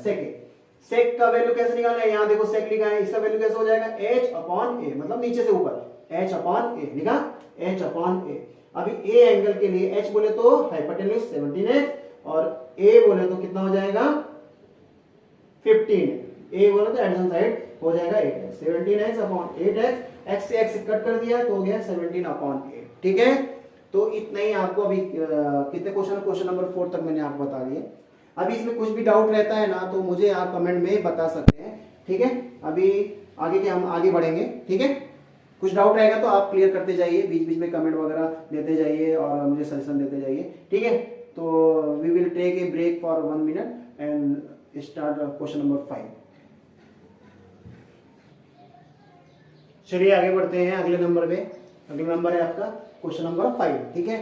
Speaker 1: सेक का वैल्यू कैसे निकालना है, यहाँ देखो सेक लिखा है, इसका वैल्यू कैसे हो जाएगा h अपॉन ए, मतलब नीचे से ऊपर h अपॉन ए, लिखा h अपॉन ए। अभी ए एंगल के लिए h बोले तो हाइपोटेन्यूज 17x, और a बोले तो कितना हो जाएगा 15, ए बोला तो एडजेसेंट साइड हो जाएगा 8x, 17x upon 8x, x से x कट कर दिया तो हो गया 17 अपॉन 8, ठीक है। तो इतना ही आपको अभी कितने क्वेश्चन नंबर 4 तक मैंने आपको बता दिए। अभी इसमें कुछ भी डाउट रहता है ना तो मुझे आप कमेंट में बता सकते हैं, ठीक है। अभी आगे के हम आगे बढ़ेंगे, ठीक है। कुछ डाउट रहेगा तो आप क्लियर करते जाइए, बीच बीच में कमेंट वगैरह देते जाइए और मुझे सजेशन देते जाइए, ठीक है। तो we will take a break for 1 minute and start question number 5। चलिए आगे बढ़ते हैं अगले नंबर पे। अगला नंबर है आपका क्वेश्चन नंबर 5, ठीक है।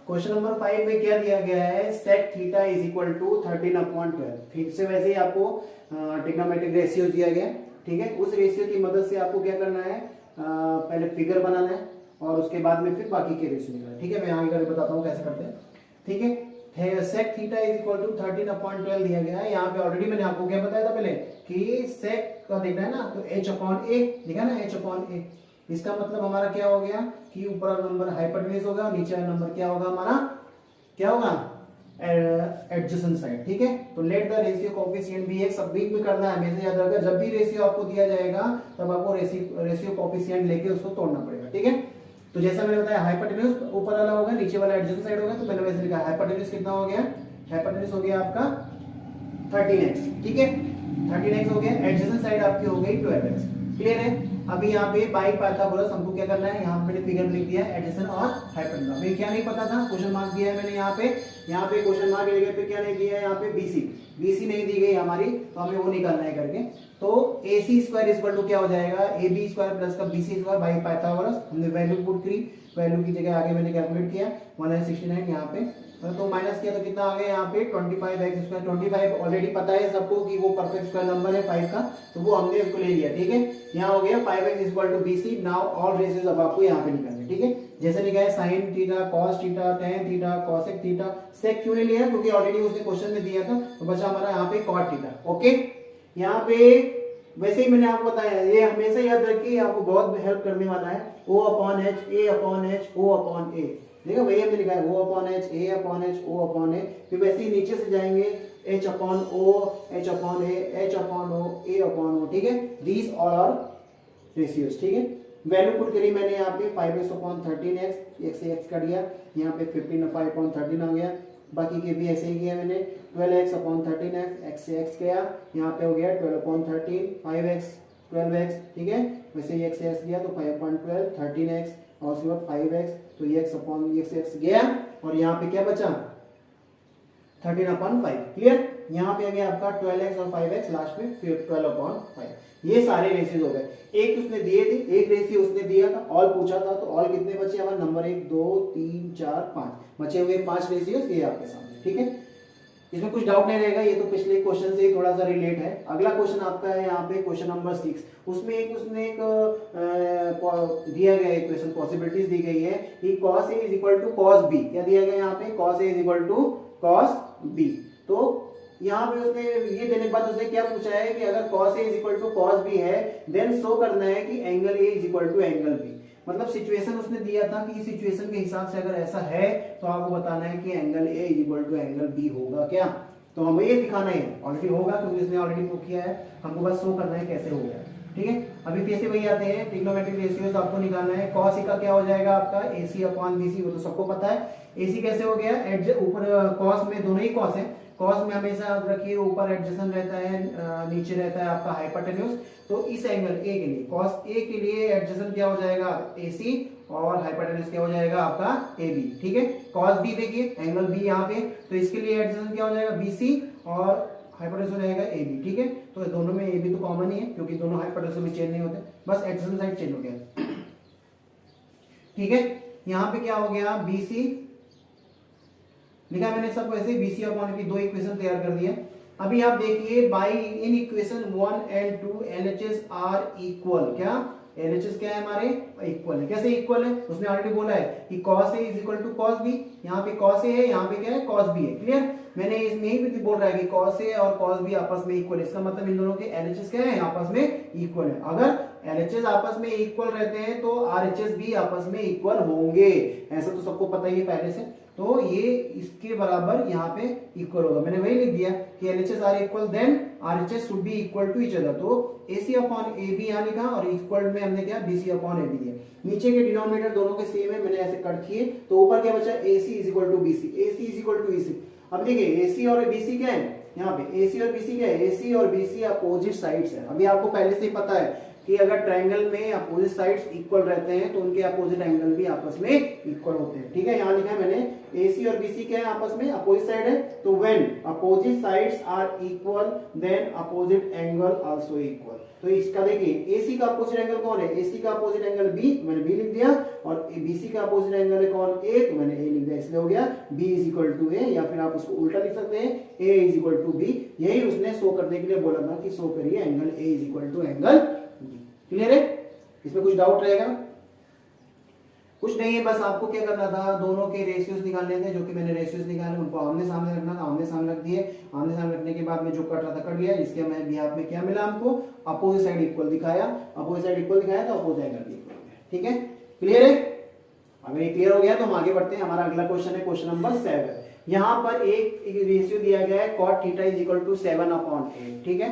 Speaker 1: क्वेश्चन नंबर 5 में क्या दिया गया है, sec theta is equal to 13/12। फिर से वैसे ही आपको ट्रिग्नोमेट्रिक रेशियो दिया गया, ठीक है। उस रेशियो की मदद से आपको क्या करना है, पहले फिगर बनाना है और उसके बाद में फिर बाकी के रेशियो निकालना है, ठीक है। मैं आगे करके बताता हूँ कैसे करते हैं, ठीक है। Sec theta is equal to 13/12 दिया गया है। यहाँ पे ऑलरेडी मैंने आपको क्या बताया था पहले कि सेक का देखना है ना, तो h/a लिखा ना, h/a। इसका मतलब हमारा क्या हो गया कि ऊपर वाला नंबर हाइपोटेन्यूज होगा और नीचे वाला नंबर क्या होगा हमारा, क्या होगा, एडजेसेंट साइड, ठीक है। तो let the ratio coefficient be x. सब बीच में करना है, हमेशा याद रखना, जब भी रेशियो आपको दिया जाएगा तब आपको रेशियो कोएफिशिएंट लेके उसको तोड़ना पड़ेगा, ठीक है। तो जैसा मैंने बताया हाइपोटेन्यूज ऊपर वाला होगा, नीचे वाला एडजेसेंट साइड होगा। तो मैंने वैसे लिखा हाइपोटेन्यूज कितना हो गया, हाइपोटेन्यूज हो गया आपका 13x, ठीक है। 13x हो गया, एडजेसेंट साइड आपकी हो गई 12x, क्लियर है। अभी यहाँ पे बाई पाइथागोरस हमको क्या करना है, यहाँ पे मैंने फिगर लिख दिया एडिशन और हाइपोटेन्यूज। अभी क्या नहीं पता था, क्वेश्चन मार्क दिया है मैंने यहाँ पे क्वेश्चन मार्क की जगह पे क्या नहीं दिया है, यहाँ पे बीसी नहीं दी गई हमारी, तो हमें वो निकालना है करके। तो AC स्क्वायर इक्वल टू क्या हो जाएगा, AB स्क्वायर प्लस का BC स्क्वायर बाई पाइथागोरस। हमने वैल्यू पुट करी, वैल्यू की जगह आगे मैंने कैलकुलेट किया 169 यहाँ पे, तो माइनस किया तो कितना आ गया यहाँ पे 25x स्क्वायर। 25 ऑलरेडी पता है सबको कि वो परफेक्ट स्क्वायर नंबर है 5 का, तो वो हमने उसको ले लिया, ठीक है। यहाँ हो गया 5x equal to BC। Now all ratios अब आपको यहाँ पे निकालने, ठीक है। जैसे निकाले sine theta, cos theta, tan theta, cosec theta. Sec क्यों नहीं लिया, क्योंकि ऑलरेडी उसने क्वेश्चन में दिया था, तो बचा हमारा यहाँ पे कॉट थीटा, ओके। यहाँ पे वैसे ही मैंने आपको बताया, ये हमेशा याद रखिए, आपको बहुत हेल्प करने वाला है। O/H, A/H, O/A, देखो वही हमने लिखा है O/H, A/H, O/A। फिर वैसे ही नीचे से जाएंगे H/O, H/A, H/O, A/O, ठीक है। दीज ऑल आर रेशियोज, ठीक है। वैल्यू पुट करी मैंने यहाँ पे 5x/13x, x से x कट गया, यहाँ पे 15/5/13 आ गया। बाकी के भी ऐसे ही किया मैंने, 12x/13x, x से x गया, यहाँ पे हो गया 12/13, 5x 12x, ठीक है। वैसे ही x से x गया तो 5/12, 13x और उसके बाद 5x, तो ये x गया और यहाँ पे क्या बचा 13/5, क्लियर। यहाँ पे आ गया आपका 12x और 5x, लास्ट में फिर 12/5। ये सारे रेशियोज हो गए। एक उसने दिए थे, एक रेशियो उसने दिया था, ऑल पूछा था, तो ऑल कितने बचे हमारे, नंबर 1 2 3 4 5 बचे हुए 5 रेशियोज ये आपके सामने, ठीक है। इसमें कुछ डाउट नहीं रहेगा, ये तो पिछले क्वेश्चन से थोड़ा सा रिलेट है। अगला क्वेश्चन आपका है यहाँ पे क्वेश्चन नंबर 6। उसमें उसने एक दिया गया इक्वेशन, पॉसिबिलिटीज दी गई है कि cos A is equal to cos B। क्या दिया गया यहाँ पे, cos A is equal to cos B। तो यहाँ पे उसने ये देने के बाद उसने क्या पूछा है कि अगर cos A is equal to cos B है, देन शो करना है कि angle A is equal to angle B। मतलब सिचुएशन उसने दिया था कि इस सिचुएशन के हिसाब से अगर ऐसा है तो आपको बताना है कि angle A is equal to angle B होगा क्या। तो हमें ये दिखाना है, ऑलरेडी होगा क्योंकि इसने ऑलरेडी प्रूव किया है, हमको बस शो करना है कैसे हो गया, ठीक है। अभी कैसे वही आते हैं, ट्रिग्नोमेट्रिक रेशियोज आपको निकालना है। cos A का क्या हो जाएगा आपका AC/BC, वो तो सबको पता है। AC कैसे हो गया, ऊपर cos में दोनों ही cos है, कॉस में हमेशा याद रखिए ऊपर एडजेसेंट रहता है, नीचे रहता है आपका हाइपोटेन्यूज। तो इस एंगल ए के लिए, कॉस ए के लिए एडजेसेंट क्या हो जाएगा AC और हाइपोटेन्यूज क्या हो जाएगा आपका AB, ठीक है। कॉस B देखिए एंगल B यहाँ पे, तो इसके लिए एडजेसेंट क्या हो जाएगा BC और हाइपोटेन्यूज हो जाएगा AB, ठीक है। तो दोनों में AB तो कॉमन ही है क्योंकि दोनों हाइपोटेन्यूज में चेंज नहीं होते, बस एडजेसेंट साइड चेंज हो गया, ठीक है। यहाँ पे क्या हो गया BC लिखा मैंने सब वैसे BC/AB, दो इक्वेशन तैयार कर दिया। अभी आप देखिए by in equation 1 and 2 LHS are equal. क्या LHS क्या है हमारे, इक्वल है। कैसे इक्वल है, उसने ऑलरेडी बोला है कि cos A is equal to cos B। यहाँ पे cos A है, यहाँ पे क्या है cos B है, क्लियर। मैंने इसमें ही भी बोल रहा है कि cos A और cos B आपस में इक्वल है, इसका मतलब इन दोनों के LHS क्या है आपस में इक्वल है। अगर LHS आपस में इक्वल रहते हैं तो RHS भी आपस में इक्वल होंगे, ऐसा तो सबको पता ही है पहले से। तो ये इसके बराबर यहाँ पे इक्वल होगा, मैंने वही लिख दिया कि LHS are equal then RHS should be equal to each other. तो AC/AB यहाँ लिखा और इक्वल में हमने क्या BC/AB दिया। नीचे के डिनोमिनेटर दोनों के सेम है, मैंने ऐसे कट किए, तो ऊपर क्या बचा AC is equal to BC, AC is equal to EC। अब देखिए AC और BC क्या है, यहाँ पे AC और BC क्या है, AC और BC अपोजिट साइड्स है। अभी आपको पहले से ही पता है कि अगर ट्रायंगल में अपोजिट साइड्स इक्वल रहते हैं तो उनके अपोजिट एंगल भी आपस में इक्वल होते हैं। ठीक है, यहाँ लिखा है मैंने AC और BC क्या है आपस में अपोजिट साइड है, तो when opposite sides are equal then opposite angle also equal. तो इसका देखिए AC का अपोजिट एंगल कौन है, AC का अपोजिट एंगल B, मैंने B लिख दिया, और BC का अपोजिट एंगल है कौन A, तो मैंने A लिख दिया, इसलिए हो गया B is equal to A, या फिर आप उसको उल्टा लिख सकते हैं A is equal to B। यही उसने शो करने के लिए बोला था कि शो करिए angle A is equal to angle B। Clear है, इसमें कुछ डाउट रहेगा? कुछ नहीं है, बस आपको क्या करना था, दोनों के रेशियोज निकालने थे, जो कि मैंने रेशियोज निकाले उनको आमने सामने रखना था, आमने सामने रख दिए। आमने सामने रखने के बाद में जो कट रहा था कट गया, इसके मैं बिहाफ में क्या मिला हमको, अपोजिट साइड इक्वल दिखाया, अपोजिट साइड इक्वल दिखाया तो अपोजिट एंगल भी इक्वल हो गया। ठीक है, क्लियर है? अगर ये क्लियर हो गया तो हम आगे बढ़ते हैं। हमारा अगला क्वेश्चन है क्वेश्चन नंबर 7। यहाँ पर एक रेशियो दिया गया है cot theta is equal to 7/8। ठीक है,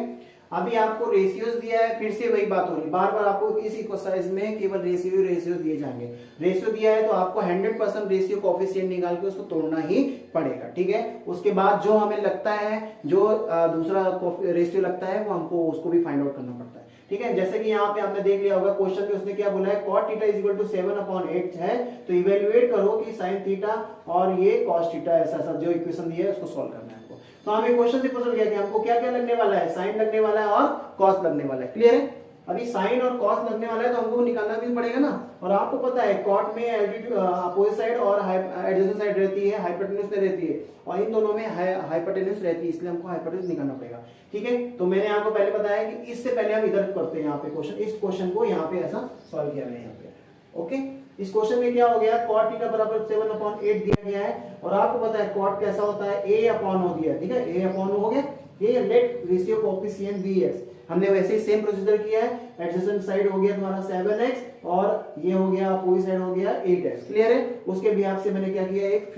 Speaker 1: अभी आपको रेशियोज दिया है, फिर से वही बात हो रही, बार बार आपको इस एक्सरसाइज में केवल रेशियो दिए जाएंगे। रेशियो दिया है तो आपको 100% रेशियो कोएफिशिएंट निकाल के उसको तोड़ना ही पड़ेगा। ठीक है, उसके बाद जो हमें लगता है, जो दूसरा रेशियो लगता है, वो हमको उसको भी फाइंड आउट करना पड़ता है। ठीक है, जैसे कि यहाँ पे आपने देख लिया होगा क्वेश्चन में उसने क्या बोला है, cot theta is equal to 7/8 है, तो इवेल्युएट करो कि sin थीटा और ये cos थीटा, ऐसा जो इक्वेशन दिया है उसको सॉल्व करना है हमको। तो हमें क्वेश्चन से पता चल गया कि हमको क्या क्या लगने वाला है, साइन लगने वाला है और कॉस लगने वाला है। क्लियर है, अभी साइन और कॉस लगने वाला है तो हमको निकालना भी पड़ेगा ना। और आपको पता है कॉट में अपोजिट साइड और एडजेसेंट साइड रहती है, हाइपोटेन्यूज में रहती है, और इन दोनों में हाइपोटेन्यूज रहती है, इसलिए हमको हाइपोटेन्यूज निकालना पड़ेगा। ठीक है, तो मैंने आपको पहले बताया कि इससे पहले हम इधर करते हैं, यहाँ पे क्वेश्चन, इस क्वेश्चन को यहाँ पे ऐसा सॉल्व किया मैंने यहाँ पे। ओके, इस क्वेश्चन में क्या हो गया, cot थीटा बराबर 7/8 दिया गया है, और आपको पता है cot कैसा होता है, a अपॉन हो दिया। ठीक है, a अपॉन हो गया, ये लेट रेशियो कोएफिशिएंट bx, हमने वैसे ही सेम प्रोसीजर किया है। एडजेसेंट साइड हो गया तुम्हारा 7x, और ये हो गया अपोजिट साइड हो गया 8x। क्लियर है, उसके बिहाफ से मैंने क्या किया, एक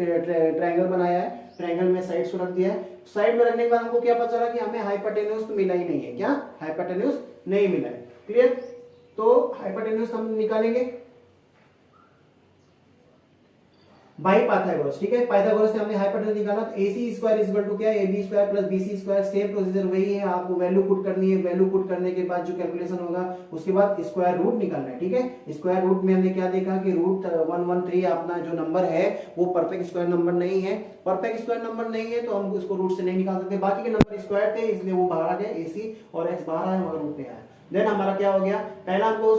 Speaker 1: ट्रायंगल बनाया है, ट्रायंगल में साइड्स को रख दिया है। साइड में रखने के बाद हमको क्या पता चला कि हमें हाइपोटेन्यूज तो मिला ही नहीं है, क्या हाइपोटेन्यूज नहीं मिला है। क्लियर, तो हाइपोटेन्यूज हम निकालेंगे बाई पाइथागोरस। ठीक है, पाइथागोरस से हमने हाइपोटेन्यूज निकाला, तो AC square is equal to क्या, AB square plus BC square, same procedure वही है, आपको वैल्यू पुट करनी है, वैल्यू पुट करने के बाद जो कैलकुलेशन होगा उसके बाद स्क्वायर रूट निकालना है। ठीक है, स्क्वायर रूट में हमने क्या देखा कि रूट 113 अपना जो नंबर है वो परफेक्ट स्क्वायर नंबर नहीं है, परफेक्ट स्क्वायर नंबर नहीं है तो हम उसको रूट से नहीं निकाल सकते, बाकी के नंबर स्क्वायर थे इसलिए वो बाहर आ गए, AC और x बाहर आया और रूट में आया। देन हमारा क्या हो गया, पहला हमको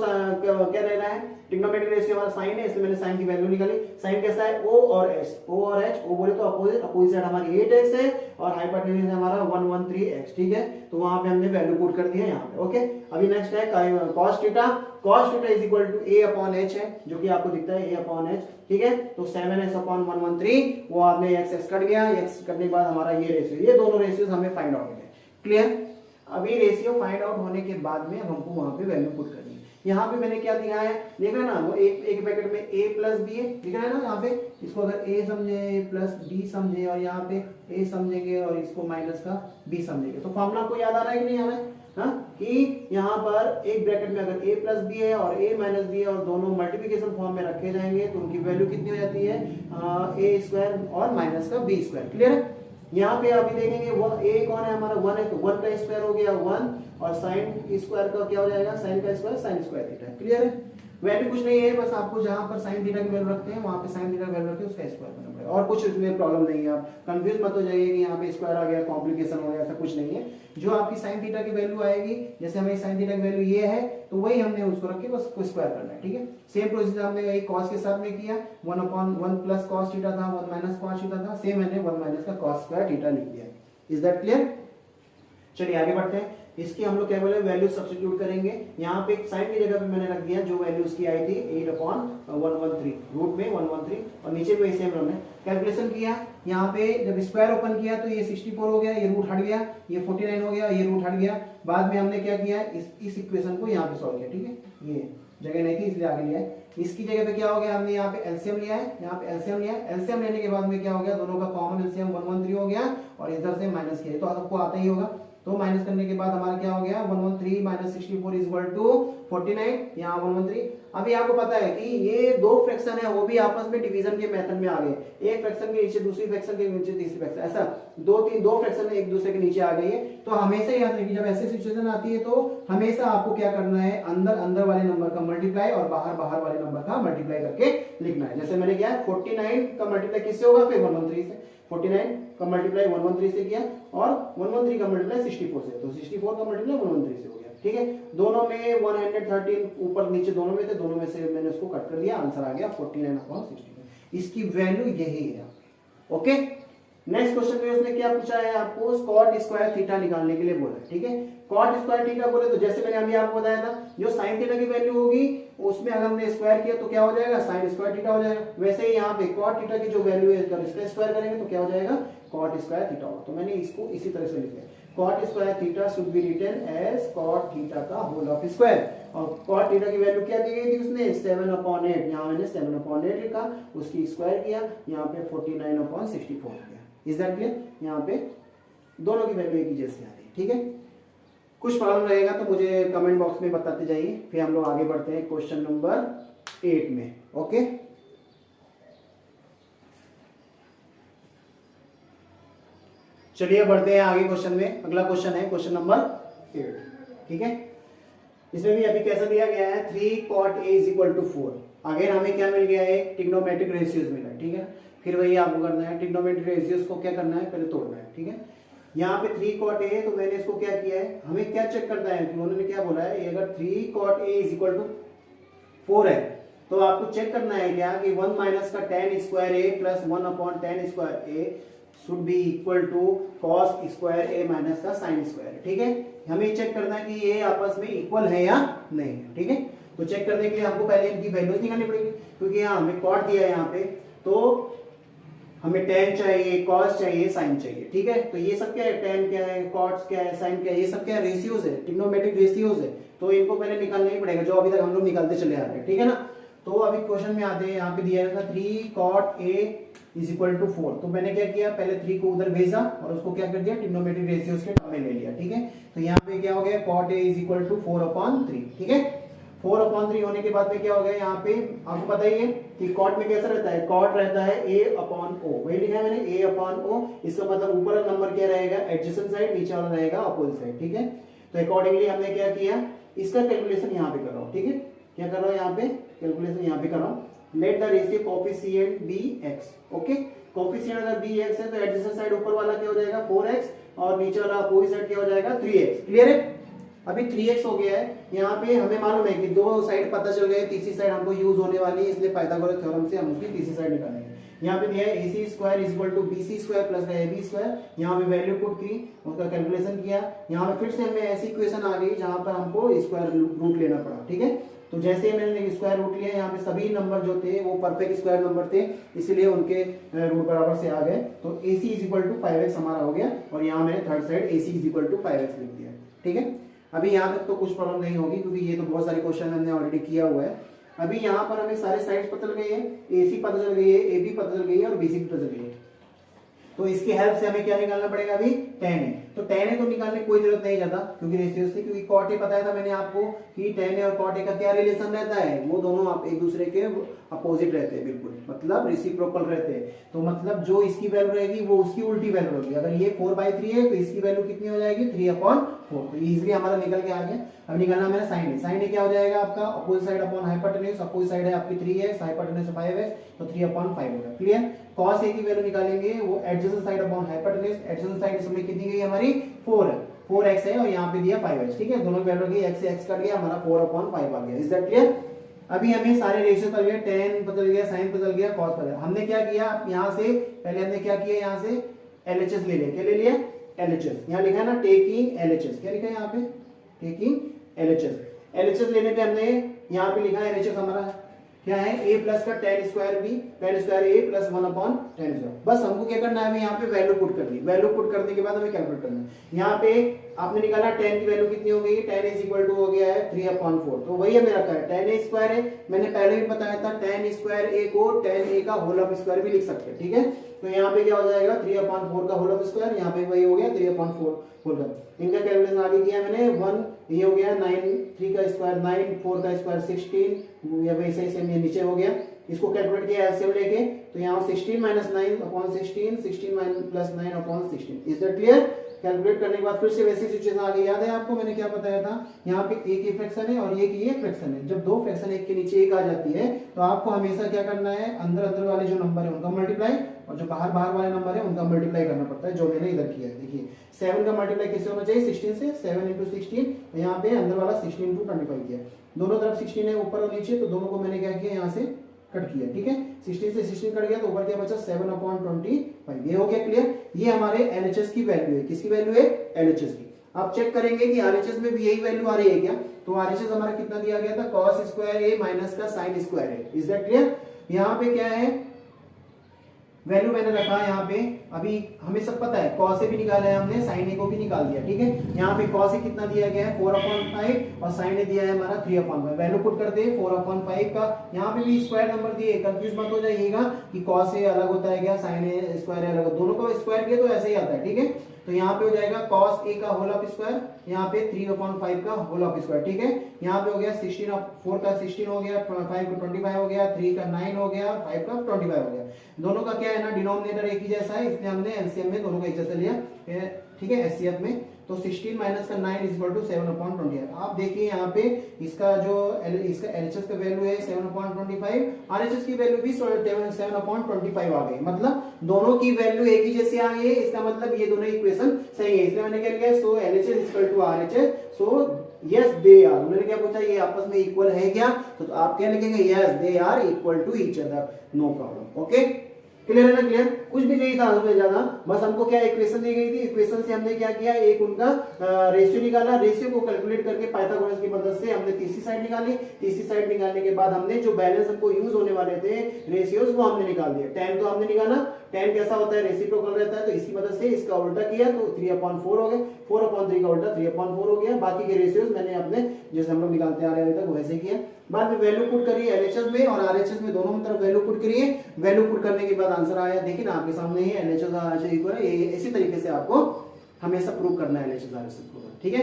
Speaker 1: क्या रहना है, ट्रिग्नोमेट्रिक रेशियो हमारा साइन है, इसलिए मैंने साइन की वैल्यू निकाली। साइन कैसा है, O और H, O और H, O बोले तो अपोजिट, अपोजिट साइड हमारी 8x है और हाइपोटेन्यूज है हमारा 113x। ठीक है, तो वहां पे हमने वैल्यू पुट कर दी है यहाँ पे। ओके, अभी नेक्स्ट है cos theta, cos theta is equal to a upon h है, जो कि आपको दिखता है a अपॉन h। ठीक है, तो 7x अपॉन 113, वो आपने x कट गया, x कटने के बाद हमारा ये रेशियो, ये दोनों रेशियोज हमें फाइंड आउट होंगे। क्लियर, अभी रेशियो फाइंड आउट होने के बाद में हमको वहां पे वैल्यू पुट करनी है। यहाँ पे मैंने क्या दिखाया है, देख रहे हैं ना, वो एक ब्रैकेट में a प्लस बी है, दिख रहा है ना यहाँ पे, इसको अगर a समझे प्लस b समझे और यहाँ पे a समझेंगे और इसको माइनस का b समझेंगे, तो फॉर्मूला को याद आ रहा है कि नहीं हमें, हाँ, कि यहाँ पर एक ब्रैकेट में अगर a प्लस बी है और a माइनस बी है और दोनों मल्टीप्लिकेशन फॉर्म में रखे जाएंगे तो उनकी वैल्यू कितनी हो जाती है, a स्क्वायर और माइनस का b स्क्वायर। क्लियर है, यहाँ पे अभी देखेंगे वो a कौन है हमारा 1 है, तो 1 का स्क्वायर हो गया 1, और साइन स्क्वायर का क्या हो जाएगा, साइन का square sine square theta. Clear है, वैल्यू कुछ नहीं है, बस आपको जहां पर साइन थीटा की वैल्यू रखते हैं वहां पे साइन थीटा की वैल्यू रखते हैं, उसका स्क्वायर करना पड़ेगा, और कुछ इसमें प्रॉब्लम नहीं है। आप कंफ्यूज मत हो जाइए कि यहाँ पे स्क्वायर आ गया, कॉम्प्लिकेशन हो गया, ऐसा कुछ नहीं है। जो आपकी साइन थीटा की वैल्यू आएगी, जैसे हमें साइन थीटा की वैल्यू ये है तो वही हमने उसको रख के बस उसको स्क्वायर करना है। ठीक है, सेम प्रोसीजर हमने वही cos के साथ में किया, 1/1 प्लस cos थीटा था, 1 माइनस cos थीटा था, सेम मैंने 1 माइनस का cos स्क्वायर थीटा लिख दिया। Is that clear? चलिए आगे बढ़ते हैं। इसकी हम लोग क्या बोले, वैल्यू सब्स्टिट्यूट करेंगे। यहाँ पे साइन की जगह पे मैंने रख दिया जो वैल्यू उसकी आई थी 8/113, रूट में 113, और नीचे पे सेम हमने कैलकुलेशन किया। यहाँ पे जब स्क्वायर ओपन किया तो ये 64 हो गया, ये रूट हट गया, ये 49 हो गया, ये रूट हट गया। बाद में हमने क्या किया, इस इक्वेशन को यहाँ पे सॉल्व किया। ठीक है, ये जगह नहीं थी इसलिए आगे लिया है। इसकी जगह पे क्या हो गया, हमने यहाँ पे एलसीएम लिया है, यहाँ पे एलसीएम लिया है। एलसीएम लेने के बाद में क्या हो गया, दोनों का कॉमन एलसीएम 113 हो गया, और इधर से माइनस किया, तो आपको आता ही होगा। तो माइनस करने के बाद हमारा क्या हो गया 113 माइनस 64 इज इक्वल टू 49, यहाँ 113। अभी आपको पता है कि ये दो फ्रैक्शन है वो भी आपस में डिवीजन के मेथड में आ गए, एक फ्रैक्शन के नीचे दूसरी फ्रैक्शन के नीचे तीसरी फ्रैक्शन, ऐसा दो फ्रैक्शन एक दूसरे के नीचे आ गई है। तो हमेशा याद रखिए जब ऐसी सिचुएशन आती है तो हमेशा आपको क्या करना है, अंदर वाले नंबर का मल्टीप्लाई और बाहर वाले नंबर का मल्टीप्लाई करके लिखना है। जैसे मैंने किया 49 का मल्टीप्लाई किससे होगा, फिर 113 से, 49 का मल्टीप्लाई 113 से किया और 113 का मल्टीप्लाई 64 से, तो 64 का मल्टीप्लाई 113 से हो गया। ठीक है, दोनों में 113 ऊपर नीचे दोनों में थे, दोनों में से मैंने उसको कट कर दिया, आंसर आ गया 49/64। इसकी वैल्यू यही है। ओके, नेक्स्ट क्वेश्चन में उसने क्या पूछा है, आपको cot स्क्वायर थीटा निकालने के लिए बोला है। ठीक है, cot स्क्वायर थीटा बोले तो जैसे मैंने अभी आपको बताया था, जो sin थीटा की वैल्यू होगी उसमें अगर हमने स्क्वायर किया तो क्या हो जाएगा, sin स्क्वायर थीटा हो जाएगा। वैसे ही यहाँ पे cot थीटा की जो वैल्यू है अगर इसका स्क्वायर करेंगे तो क्या हो जाएगा, cot स्क्वायर थीटा होगा। तो मैंने इसको इसी तरह से लिखा है, cot square theta should be written as cot theta का होल ऑफ स्क्वायर। और cot थीटा की वैल्यू क्या दी गई थी उसने 7/8, यहाँ मैंने 7/8 लिखा, उसकी स्क्वायर किया, यहाँ पे 49/64 किया। इज दैट क्लियर, यहाँ पे दोनों की वैल्यू एक ही जैसी आ रही है। ठीक है, कुछ प्रॉब्लम रहेगा तो मुझे कमेंट बॉक्स में बताते जाइए, फिर हम लोग आगे बढ़ते हैं क्वेश्चन नंबर 8 में। ओके, चलिए बढ़ते हैं आगे क्वेश्चन में। अगला क्वेश्चन है क्वेश्चन नंबर 8। ठीक है, इसमें भी अभी कैसा दिया गया है, 3 cot a is equal to 4। Again हमें क्या मिल गया है, ट्रिग्नोमेट्रिक रेशियोज मिला है। ठीक है, फिर वही आपको करना है, ट्रिग्नोमेट्रिक रेशियोज को क्या करना है, पहले तोड़ना है। ठीक है, यहाँ पे 3 cot a है तो मैंने इसको क्या किया है, हमें क्या चेक करना है, उन्होंने क्या बोला है, अगर 3 cot a is equal to 4 है तो आपको चेक करना है क्या कि 1 माइनस का tan square a plus 1/tan square a should be equal to cos square a minus का sin स्क्वायर। ठीक है, हमें चेक करना है कि ये आपस में इक्वल है या नहीं है। ठीक है, तो चेक करने के लिए हमको पहले इनकी वैल्यूज निकालनी पड़ेगी, क्योंकि यहाँ हमें cot दिया है यहाँ पे, तो हमें tan चाहिए, cos चाहिए, sin चाहिए। ठीक है, तो ये सब क्या है, tan क्या है, cos क्या है, sin क्या है, ये सब क्या है, रेशियोज है, ट्रिग्नोमेट्रिक रेशियोज है, तो इनको पहले निकालना ही पड़ेगा, जो अभी तक हम लोग निकालते चले आ रहे हैं। ठीक है ना, तो अभी क्वेश्चन में आते हैं, यहाँ पे दिया है 3 cot a is equal to 4। तो मैंने क्या किया, पहले 3 को उधर भेजा और उसको क्या कर दिया, ट्रिग्नोमेट्रिक रेशियोज के टर्म में ले लिया। ठीक है, तो यहाँ पे क्या हो गया, cot a is equal to 4/3। ठीक है, 4/3 होने के बाद में क्या हो गया, यहाँ पे आपको पता ही है कि cot में कैसा रहता है, cot रहता है a/o, वही लिखा है मैंने a/o। इसका मतलब ऊपर वाला नंबर क्या रहेगा, एडजेसेंट साइड, नीचे वाला रहेगा अपोजिट साइड। ठीक है, तो अकॉर्डिंगली हमने क्या किया, इसका कैलकुलेशन यहाँ पे कर रहा हूँ। ठीक है, क्या कर रहा हूँ, यहाँ पे कैलकुलेशन यहाँ पे कर रहा हूँ, let the ratio coefficient be x. Okay, coefficient अगर बी एक्स है तो एडजेसेंट साइड ऊपर वाला क्या हो जाएगा 4x और नीचे वाला अपोजिट साइड क्या हो जाएगा 3x। क्लियर है, अभी 3x हो गया है। यहाँ पे हमें मालूम है कि दो साइड पता चल गए, तीसरी साइड हमको यूज होने वाली है, इसलिए पाइथागोरस थ्योरम से हम उसकी तीसरी साइड निकालेंगे। यहाँ पे दिया है AC square is equal to BC square plus AB square, यहाँ पे वैल्यू पुट की, उसका कैलकुलेशन किया। यहाँ पे फिर से हमें ऐसी इक्वेशन आ गई जहाँ पर हमको स्क्वायर रूट लेना पड़ा। ठीक है, तो जैसे मैंने स्क्वायर रूट लिया, यहाँ पे सभी नंबर जो थे वो परफेक्ट स्क्वायर नंबर थे, इसलिए उनके रूट बराबर से आ गए। तो AC is equal to 5x हमारा हो गया, और यहाँ मैंने third side AC is equal to 5x लिख दिया। ठीक है, अभी यहाँ तक तो कुछ प्रॉब्लम नहीं होगी, क्योंकि ये तो बहुत सारे क्वेश्चन हमने ऑलरेडी किया हुआ है। अभी यहाँ पर हमें सारे साइड्स पता चल गई है, AC पता चल गई है, AB पता चल गई है और BC पता चल गई है। तो इसकी हेल्प से हमें क्या निकालना पड़ेगा, अभी tan है। तो tan है तो निकालने की कोई जरूरत नहीं ज्यादा, क्योंकि रेशियो से, क्योंकि cot a बताया था मैंने आपको कि tan a और cot a का क्या रिलेशन रहता है, वो दोनों आप एक दूसरे के अपोजिट रहते हैं, बिल्कुल मतलब रेसिप्रोकल रहते हैं। तो मतलब जो इसकी वैल्यू रहेगी वो उसकी उल्टी वैल्यू होगी। अगर ये 4/3 है तो इसकी वैल्यू कितनी हो जाएगी 3/4। तो इजिली हमारा निकल के आ गया। अब निकालना मेरा साइन है, साइन क्या हो जाएगा आपका opposite side upon hypotenuse, opposite side है आपकी 3x, हाइपोटेन्यूज 5x, तो 3/5 होगा। क्लियर, cos a की वैल्यू निकालेंगे, वो adjacent side upon hypotenuse, adjacent side इसमें कितनी गई हमारी 4 है, 4x है और यहाँ पे दिया 5x। ठीक है, दोनों की वैल्यू x से x कट गया, हमारा 4/5 आ गया। Is that clear? अभी हमें सारे रेशियो पता गया, tan बदल गया, sin बदल गया, cos बदल गया। हमने क्या किया, यहाँ से पहले हमने क्या किया, यहाँ से LHS ले लिया। क्या ले लिया, LHS। यहाँ लिखा है ना टेकिंग LHS, क्या लिखा है यहाँ पे, टेकिंग LHS। LHS लेने पे हमने यहाँ पे लिखा है LHS हमारा क्या है, a प्लस का tan square b, tan square a plus 1/tan square. बस हमको क्या करना है, हमें यहाँ पे वैल्यू पुट करनी है। वैल्यू पुट करने के बाद हमें कैलकुलेट करना है। यहाँ पे आपने निकाला tan की वैल्यू कितनी हो गई, tan इज इक्वल टू हो गया है 3/4। तो वही हमें रखा है, tan a स्क्वायर है, मैंने पहले भी बताया था tan स्क्वायर a को tan a का होल ऑफ स्क्वायर भी लिख सकते हैं। ठीक है, तो यहाँ पे क्या हो जाएगा 3/4 का होल स्क्वायर, यहाँ पे वही हो गया 3/4 होल। इनका कैलकुलेशन आगे किया मैंने, 1 ये हो गया 9, 3 का स्क्वायर 9, 4 का स्क्वायर 16, या वैसे ही सेम ये नीचे हो गया। इसको कैलकुलेट किया एलसीएम लेके, तो यहाँ 16 - 9/16, 16 + 9/16। Is that clear? कैलकुलेट करने के बाद फिर से वैसी सिचुएशन आ गई। याद है आपको मैंने क्या बताया था, यहाँ पे एक ही फ्रैक्शन है और एक ये फ्रैक्शन है। जब दो फ्रैक्शन एक के नीचे एक आ जाती है तो आपको हमेशा क्या करना है, अंदर अंदर वाले जो नंबर है उनका मल्टीप्लाई, और जो बाहर बाहर वाले नंबर है उनका मल्टीप्लाई करना पड़ता है, जो मैंने इधर किया है। देखिए 7 का मल्टीप्लाई किससे होना चाहिए, 16 से। 7 × 16, तो यहाँ पे अंदर वाला 16 × 25 किया। दोनों तरफ 16 है ऊपर और नीचे, तो दोनों को मैंने क्या किया, यहाँ से कट किया। ठीक है, 16 से 16 कट गया तो ऊपर क्या बचा 7/25। ये हो गया क्लियर। ये हमारे एलएचएस की वैल्यू है। किसकी वैल्यू है, एलएचएस की। आप चेक करेंगे कि आरएचएस में भी यही वैल्यू आ रही है क्या, तो आरएचएस हमारा कितना दिया गया था, cos स्क्वायर a माइनस का sin square a। Is that clear? यहाँ पे क्या है, वैल्यू मैंने रखा है यहाँ पे। अभी हमें सब पता है, cos a भी निकाला है हमने, sin a को भी निकाल दिया। ठीक है, यहाँ पे cos a कितना दिया गया है 4/5 और sin a दिया है हमारा 3/5। वैल्यू पुट करते हैं 4/5 का, यहाँ पे भी स्क्वायर नंबर दिए, कंफ्यूज मत हो जाइएगा कि cos a अलग होता है क्या, sin a स्क्वायर अलग, दोनों का स्क्वायर किया तो ऐसे ही आता है। ठीक है, तो यहाँ पे हो जाएगा cos a का होल ऑफ स्क्वायर, यहाँ पे 3/5 का होल ऑफ स्क्वायर। ठीक है, यहाँ पे हो गया 4 का 16 हो गया, 5 का 25 हो गया, 3 का 9 हो गया, 5 का 25 हो गया। दोनों का क्या है ना, डिनोमिनेटर एक ही जैसा है, इसलिए हमने एलसीएम में दोनों का एक जैसा लिया। ठीक है, एचसीएफ में तो 16 - 9 = 7/20। आप देखिए यहाँ पे इसका एलएचएस का वैल्यू है 7/25, आरएचएस की वैल्यू भी 7/25 आ गई। मतलब दोनों की वैल्यू एक ही जैसी आ गई है, इसका मतलब ये दोनों इक्वेशन सही है। इसलिए मैंने क्या लिया, so LHS = RHS, so yes they are. उन्होंने क्या पूछा, ये आपस में इक्वल है क्या, तो आप क्या लिखेंगे, yes they are equal to each other, no problem. Okay, clear है ना? क्लियर, कुछ भी नहीं था उसमें ज्यादा, बस हमको क्या इक्वेशन दी गई थी, इक्वेशन से हमने क्या किया, एक उनका रेशियो निकाला, रेशियो को कैलकुलेट करके पाइथागोरस की मदद से हमने तीसरी साइड निकाली। तीसरी साइड निकालने के बाद हमने जो बैलेंस हमको यूज होने वाले थे रेशियोज, वो हमने निकाल दिए। tan तो हमने निकाला, tan कैसा होता है, रेसिप्रोकल रहता है, तो इसकी मदद से इसका उल्टा किया तो 3/4 हो गया, 4/3 का उल्टा 3/4 हो गया। बाकी के रेशियोज मैंने अपने जैसे हम लोग निकालते आ रहे हैं अभी तक वैसे किया। बाद में वैल्यू पुट करिए एलएचएस में और आरएचएस में, दोनों तरफ वैल्यू पुट करिए। वैल्यू पुट करने के बाद आंसर आया, देखिए ना आपके सामने ही, एलएचएस और आरएचएस इक्वल है। इसी तरीके से आपको हमेशा प्रूव करना है एलएचएस आरएचएस को। ठीक है,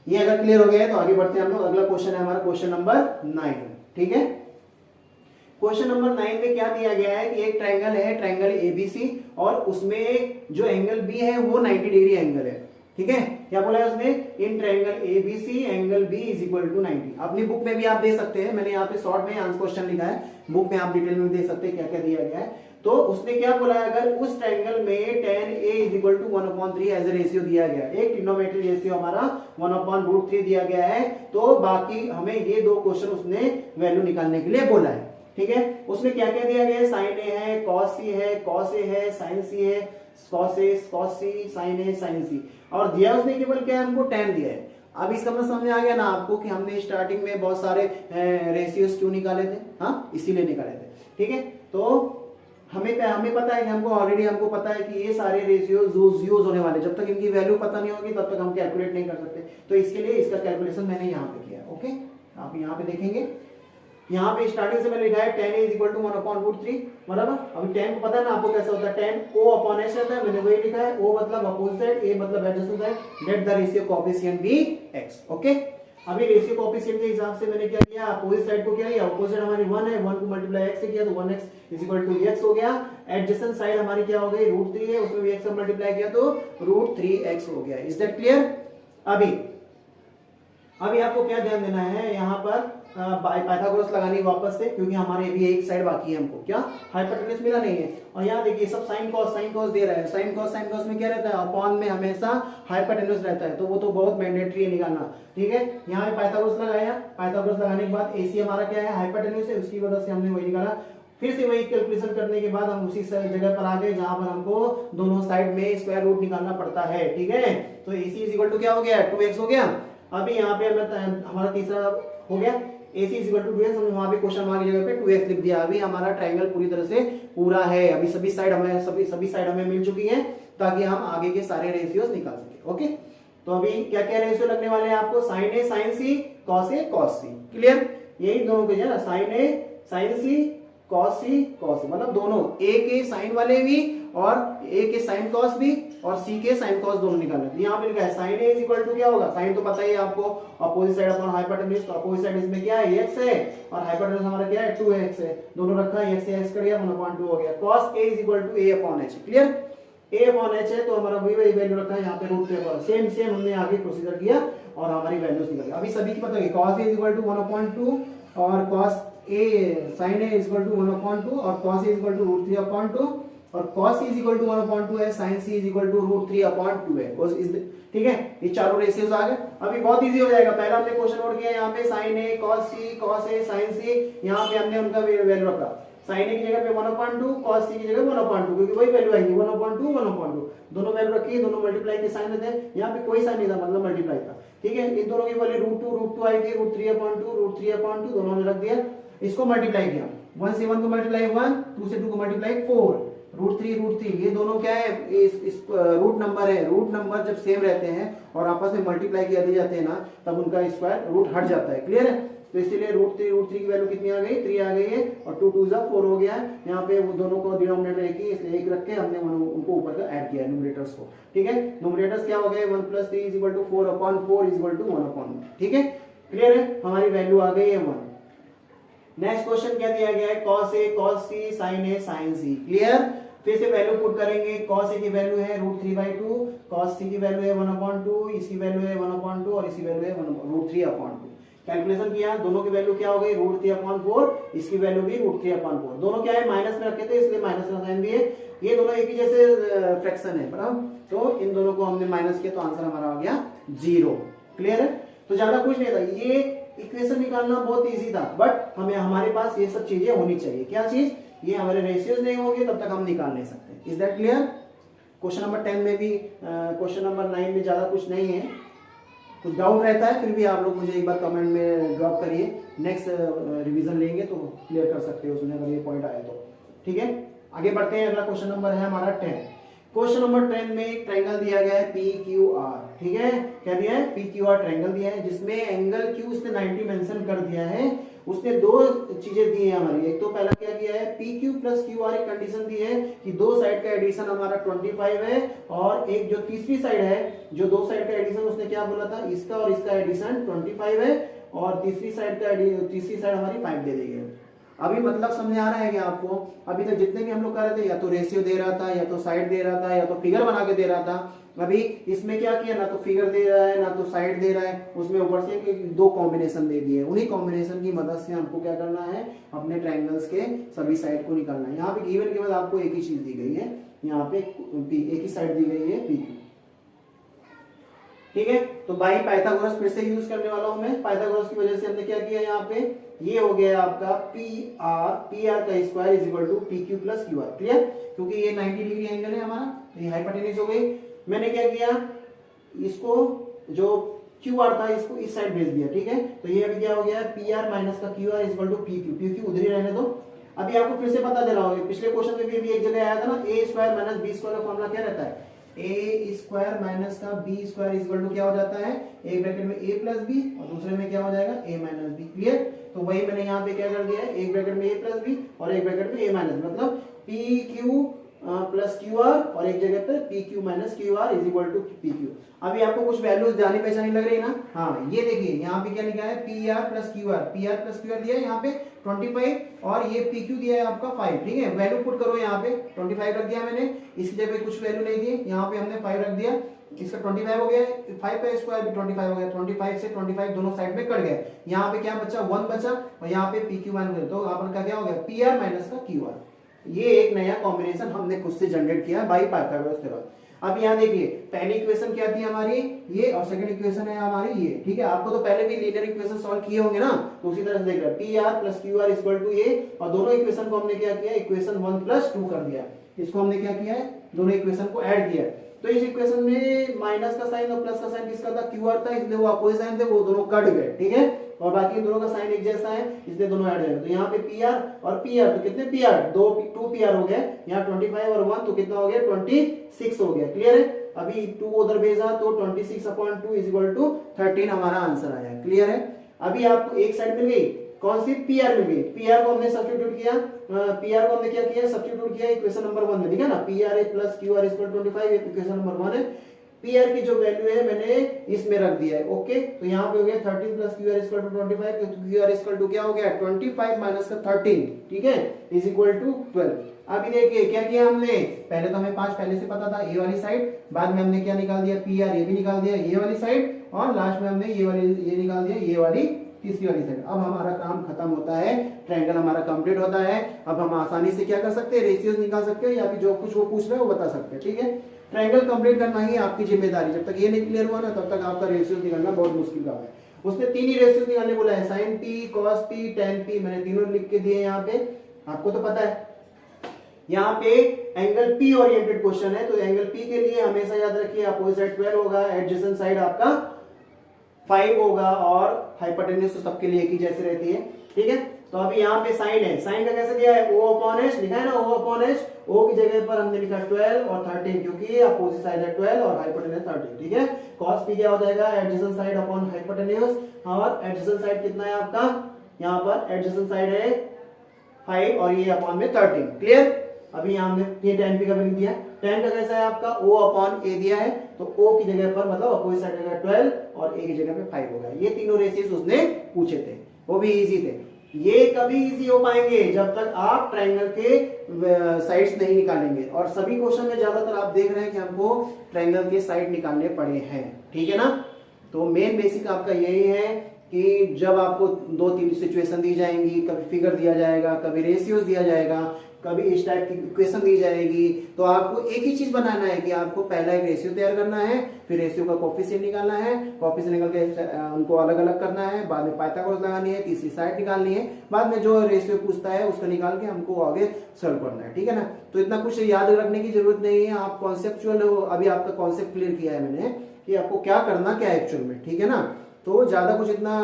Speaker 1: ये अगर क्लियर हो गया है तो आगे बढ़ते हैं हम लोग। अगला क्वेश्चन है हमारा क्वेश्चन नंबर 9। ठीक है, क्वेश्चन नंबर 9 में क्या दिया गया है कि एक ट्रायंगल है, ट्रायंगल एबीसी, और उसमें जो एंगल बी है वो 90 डिग्री एंगल है। ठीक है, क्या बोला है उसने, in triangle ABC angle B = 90। अपनी बुक में भी आप दे सकते हैं, मैंने यहाँ पे शॉर्ट में आंसर क्वेश्चन लिखा है, बुक में आप डिटेल में देख सकते हैं क्या क्या दिया गया है। तो उसने क्या बोला है, अगर उस ट्रायंगल में tan a = 1/3 as a ratio दिया गया है, एक ट्रिग्नोमेट्री रेशियो हमारा 1/√3 दिया गया है, तो बाकी हमें ये दो क्वेश्चन उसने वैल्यू निकालने के लिए बोला है। ठीक है, उसमें क्या क्या दिया गया है, sin a है, cos c है, cos a है, sin c है, cos a, cos c, sin a, sin c, और दिया उसने केवल क्या है, हमको tan दिया है। अब इसका मतलब समझ में आ गया ना आपको कि हमने स्टार्टिंग में बहुत सारे रेशियोज क्यों निकाले थे, हाँ इसीलिए निकाले थे। ठीक है, तो हमें पता है कि हमको पता है कि ये सारे रेशियोज यूज होने वाले, जब तक इनकी वैल्यू पता नहीं होगी तब तक हम कैलकुलेट नहीं कर सकते। तो इसके लिए इसका कैलकुलेशन मैंने यहाँ पे किया। ओके, आप यहाँ पे देखेंगे, यहाँ पे स्टार्टिंग से मैंने लिखा है tan a = 1/√3, बराबर। अभी tan को पता है ना आपको कैसा होता है, tan O/S रहता है, मैंने वही लिखा है, O मतलब अपोजिट साइड, A मतलब adjacent side, let the ratio coefficient be x। Okay, अभी रेशियो कोएफिशिएंट के हिसाब से मैंने क्या किया, अपोजिट साइड को क्या किया, अपोजिट हमारी 1 है, 1 को मल्टीप्लाई x से किया तो 1x = x हो गया। एडजेसेंट साइड हमारी क्या हो गई, √3 है, उसमें भी x से मल्टीप्लाई किया तो √3x हो गया। Is that clear? अभी आपको क्या ध्यान देना है, यहाँ पर पाइथागोरस लगानी वापस से, क्योंकि हमारे अभी एक साइड बाकी है, हमको क्या हाइपोटेन्यूज मिला नहीं है। और यहाँ देखिए सब साइन कॉस दे रहा है, साइन कॉस में क्या रहता है, अपॉन में हमेशा हाइपोटेन्यूज रहता है, तो वो तो बहुत मैंडेटरी है निकालना। ठीक है, यहाँ पे पाइथागोरस लगाया, पाइथागोरस लगाने के बाद AC हमारा क्या है, हाइपोटेन्यूज है, उसकी वजह से हमने वही निकाला। फिर से वही कैलकुलेशन करने के बाद हम उसी जगह पर आ गए जहां पर हमको दोनों साइड में स्क्वायर रूट निकालना पड़ता है। ठीक है, तो AC = क्या हो गया, 2x हो गया। अभी यहाँ पे हमारा तीसरा हो गया, AC = 2x, हमने वहां पे क्वेश्चन मार्क की जगह पे 2x लिख दिया। अभी हमारा ट्रायंगल पूरी तरह से पूरा है, अभी सभी साइड हमें मिल चुकी है, ताकि हम आगे के सारे रेशियोज निकाल सके। ओके, तो अभी क्या क्या रेशियो लगने वाले हैं आपको, sin a sin c, cos a cos c। Clear, यही दोनों के ना, sin a sin c cos C cos, मतलब दोनों ए के साइन वाले भी और ए के साइन कॉस भी और सी के साइन कॉस दोनों निकालना है। यहाँ पे लिखा है sine A is equal to क्या होगा, साइन तो पता ही है आपको, अपोजिट साइड अपॉन हाइपोटेन्यूज, तो अपोजिट साइड इसमें क्या है x है और हाइपोटेन्यूज हमारा क्या है 2x है, दोनों रखा है, x से x कर दिया 1/2 हो गया। cos a is equal to a upon h, clear, a upon h है तो हमारा वही वैल्यू रखा है यहाँ पे √3 सेम सेम हमने आगे प्रोसीजर किया और हमारी वैल्यूज निकल गई। अभी सभी की पता है cos a is equal to 1/2 और cos a sin a is equal to 1/2 और cos a is equal to √3/2 और cos c is equal to 1/2 है, sin c is equal to √3/2 है। ठीक है, ये चारों रेशियोज आ गए। अभी बहुत इजी हो जाएगा। पहला हमने क्वेश्चन नोट किया यहाँ पे sin a cos a sin c, यहाँ पे हमने उनका वैल्यू रखा, sin a की जगह पे 1/2, cos c की जगह 1/2, क्योंकि वही वैल्यू आएगी 1/2 दोनों वैल्यू रखी, दोनों मल्टीप्लाई के साइन थे, यहाँ पे कोई साइन नहीं था, मतलब मल्टीप्लाई था। ठीक है, इन दोनों की वैल्यू √2 आई थी, √3/2 दोनों ने रख दिया, इसको मल्टीप्लाई किया, 1 से 1 को मल्टीप्लाई 1, 2 से 2 को मल्टीप्लाई 4, √3 ये दोनों क्या है, इस रूट नंबर है। रूट नंबर जब सेम रहते हैं और आपस में मल्टीप्लाई किए जाते हैं ना, तब उनका स्क्वायर रूट हट जाता है, क्लियर है। तो इसीलिए √3 की वैल्यू कितनी आ गई, 3 आ गई है और 2 2 4 हो गया है। यहाँ पे वो दोनों को डिनोमिनेटर एक ही, इसलिए एक रख के हमने उनको ऊपर का ऐड किया न्यूमरेटर्स को। ठीक है, न्यूमरेटर्स क्या हो गए, 1 + 3 = 4/4 = 1/1। ठीक है, क्लियर है, हमारी वैल्यू आ गई है 1। नेक्स्ट क्वेश्चन क्या दिया गया है, cos a cos c sin a sin c, clear. फिर से वैल्यू पुट करेंगे, cos a की वैल्यू है √3/2, cos c की वैल्यू है 1/2, इसकी वैल्यू है 1/2 और इसकी वैल्यू है √3/2। कैलकुलेशन किया, दोनों की वैल्यू क्या हो गई, √3/4, इसकी वैल्यू भी √3/4। दोनों क्या है, माइनस में रखे थे इसलिए माइनस का साइन भी है, ये दोनों एक ही जैसे फ्रैक्शन है, बराबर, तो इन दोनों को हमने माइनस किया तो आंसर हमारा आ गया 0, क्लियर है। तो ज्यादा कुछ नहीं था, ये इक्वेशन निकालना बहुत इजी था, बट हमें हमारे पास ये सब चीजें होनी चाहिए। क्या चीज, ये हमारे रेशियोज नहीं होगी तब तक हम निकाल नहीं सकते। Is that clear. Question number 10 में भी, क्वेश्चन नंबर 9 में ज्यादा कुछ नहीं है, कुछ डाउट रहता है फिर भी आप लोग मुझे एक बार कमेंट में ड्रॉप करिए, नेक्स्ट रिवीजन लेंगे तो क्लियर कर सकते हो उसमें अगर ये पॉइंट आए तो। ठीक है, आगे बढ़ते हैं। अगला क्वेश्चन नंबर है हमारा 10। क्वेश्चन नंबर 10 में एक ट्रायंगल दिया गया है PQR। ठीक है, क्या दिया है, PQR ट्रायंगल दिया है, जिसमें एंगल Q उसने 90 मेंशन कर दिया है। उसने दो चीजें दी है हमारी, एक तो पहला क्या किया है, PQ + QR एक कंडीशन दी है कि दो साइड का एडिशन हमारा 25 है, और एक जो तीसरी साइड है, जो दो साइड का एडिशन उसने क्या बोला था, इसका और इसका एडिशन 25 है और तीसरी साइड हमारी 5 दे दी है। अभी मतलब समझ आ रहा है क्या आपको। अभी तक जितने भी हम लोग कर रहे थे, या तो रेशियो दे रहा था, या तो साइड दे रहा था, या तो फिगर बना के दे रहा था। अभी इसमें क्या किया, ना तो फिगर दे रहा है ना तो साइड दे रहा है, उसमें ऊपर से दो कॉम्बिनेशन दे दिए। उन्हीं कॉम्बिनेशन की मदद से हमको क्या करना है, अपने ट्रायंगल्स के सभी साइड को निकालना है। यहाँ पे गिवन के बाद आपको एक ही चीज दी गई है, यहाँ पे एक ही साइड दी गई है PQ। ठीक है, तो बाई पाइथागोरस फिर से यूज करने वाला हूं मैं। पाइथागोरस की वजह से हमने क्या किया, यहाँ पे ये हो गया आपका PR का square is equal to PQ + QR, clear, क्योंकि ये 90 डिग्री एंगल है हमारा, तो ये हाइपोटेन्यूज हो गई। मैंने क्या किया, इसको जो QR था इसको इस साइड भेज दिया। ठीक है, तो ये अभी क्या हो गया, PR - QR is equal to PQ उधर ही रहने दो। अभी आपको फिर से बता दे रहा हूँ, पिछले क्वेश्चन में भी अभी एक जगह आया था ना, A² - B² का फॉर्मूला क्या रहता है, A² - B² is equal to क्या हो जाता है, एक ब्रैकेट में A + B और दूसरे में क्या हो जाएगा, A - B, क्लियर। तो वही मैंने यहाँ पे क्या कर दिया है, एक ब्रैकेट में A + B और एक ब्रैकेट में A - B, मतलब PQ + QR और एक जगह पे PQ - QR is equal to PQ। अभी आपको कुछ वैल्यूज जानी पहचानी लग रही है ना। हाँ, ये देखिए यहाँ पे क्या लिखा है, PR + QR दिया है यहाँ पे 25 और ये PQ दिया है आपका 5। ठीक है, वैल्यू पुट करो, यहाँ पे 25 रख दिया मैंने, इसकी जगह कुछ वैल्यू नहीं दी, यहाँ पे हमने 5 रख दिया, इसका 25 हो गया, 5 का स्क्वायर भी 25 हो गया, 25 से 25 दोनों साइड में कट गए। यहाँ पे क्या बचा, 1 बचा और यहाँ पे PQ मान गए, तो आपका क्या हो गया, PR - QR। ये एक नया कॉम्बिनेशन हमने खुद से जनरेट किया बाई पाइथागोरस थ्योरम। अब यहाँ देखिए, पहली इक्वेशन क्या थी हमारी, ये, और सेकंड इक्वेशन है हमारी ये। ठीक है, आपको तो पहले भी लीनियर इक्वेशन सॉल्व किए होंगे ना, तो उसी तरह से देख रहे हैं, PR + QR is equal to A, और दोनों इक्वेशन को हमने क्या किया, इक्वेशन 1 + 2 कर दिया। इसको हमने क्या किया है, दोनों इक्वेशन को ऐड किया। तो इस इक्वेशन में माइनस का साइन और प्लस का साइन किसका था, QR था, इसलिए वो अपोजिट साइन थे, वो दोनों कट गए। ठीक है, और बाकी दोनों का साइन एक जैसा है, इसलिए दोनों ऐड हो जाएंगे। तो यहाँ पे PR और PR, तो कितने PR, 2 PR हो गए, यहाँ 25 और 1 तो कितना हो गया, 26 हो गया, क्लियर है। अभी 2 उधर भेजा तो 26/2 इज इक्वल टू 13 हमारा आंसर आया, क्लियर है। अभी आपको एक साइड मिल गई, कौन सी, पी आर मिल गई। पी आर को हमने सब्स्टिट्यूट किया, पी आर को हमने क्या किया, सब्स्टिट्यूट किया इक्वेशन नंबर 1 में, ठीक है ना, P R A plus Q R equal 25, equation number 1 है। पी आर की जो वैल्यू है मैंने इसमें रख दिया है, ओके। तो यहाँ पे हो गया 13 plus Q R equal to 25, Q R equal to क्या हो गया 25 माइनस का 13, ठीक है, इज इक्वल टू 12। अभी देखिए क्या किया हमने, पहले तो हमें 5 पहले से पता था, ए वाली साइड, बाद में हमने क्या निकाल दिया, पी आर ए भी निकाल दिया ये वाली साइड, और लास्ट में हमने ये निकाल दिया ये वाली तीसरी वाली साइड। अब हमारा काम खत्म होता है, ट्रायंगल हमारा कंप्लीट होता है। अब हम आसानी से क्या कर सकते हैं, रेशियोज निकाल सकते हैं, या फिर जो कुछ वो पूछ रहे हैं वो बता सकते हैं, ठीक है। ट्रायंगल कंप्लीट करना ही आपकी जिम्मेदारी, जब तक ये नहीं क्लियर हुआ ना तब तक आपका रेशियोज निकालना बहुत मुश्किल काम है। उसने 3 ही रेशियोज निकालने बोला है, sine P, cos P, tan P, मैंने तीनों लिख के दिए यहाँ पे, आपको तो पता है। यहाँ पे एंगल पी ओरिएंटेड क्वेश्चन है, तो एंगल पी के लिए हमेशा याद रखिए अपोजिट साइड 12 होगा, एडजेसेंट साइड आपका 5 होगा, और हाइपोटेन्यूज तो सबके लिए एक ही जैसे रहती है, ठीक है। तो अभी यहाँ पे साइन है, साइन का कैसे दिया है, ओ अपॉन एच लिखा है ना, ओ अपॉन एच, ओ की जगह पर हमने लिखा 12 और 13, क्योंकि अपोजिट साइड है 12 और हाइपोटेन्यूज 13, ठीक है। कॉस पी क्या हो जाएगा, एडजेसेंट साइड अपॉन हाइपोटेन्यूज, और एडजेसेंट साइड कितना है आपका, यहाँ पर एडजेसेंट साइड है 5 और ये अपॉन में 13, क्लियर। अभी यहाँ हमने tan p का भी लिख दिया, tan का कैसा है आपका, o अपॉन a दिया है, तो o की जगह पर मतलब अपोजिट साइड जगह 12 और a की जगह पे 5 होगा। ये तीनों रेशियोज उसने पूछे थे, वो भी इजी थे। ये कभी इजी हो पाएंगे जब तक आप ट्रायंगल के साइड्स नहीं निकालेंगे, और सभी क्वेश्चन में ज्यादातर आप देख रहे हैं कि हमको ट्रायंगल के साइड निकालने पड़े हैं, ठीक है ना। तो मेन बेसिक आपका यही है कि जब आपको 2-3 सिचुएशन दी जाएंगी, कभी फिगर दिया जाएगा, कभी रेशियोज दिया जाएगा, कभी इस टाइप की इक्वेशन दी जाएगी, तो आपको एक ही चीज बनाना है कि आपको पहला एक रेशियो तैयार करना है, फिर रेशियो का कोफिशिएंट निकालना है, कोफिशिएंट निकाल के उनको अलग अलग करना है, बाद में पाइथागोरस लगानी है, तीसरी साइड निकालनी है, बाद में जो रेशियो पूछता है उसको निकाल के हमको आगे सॉल्व करना है, ठीक है ना। तो इतना कुछ याद रखने की जरूरत नहीं है, आप कॉन्सेप्चुअल हो, अभी आपका कॉन्सेप्ट क्लियर किया है मैंने कि आपको क्या करना क्या है एक्चुअल में, ठीक है ना। तो ज्यादा कुछ इतना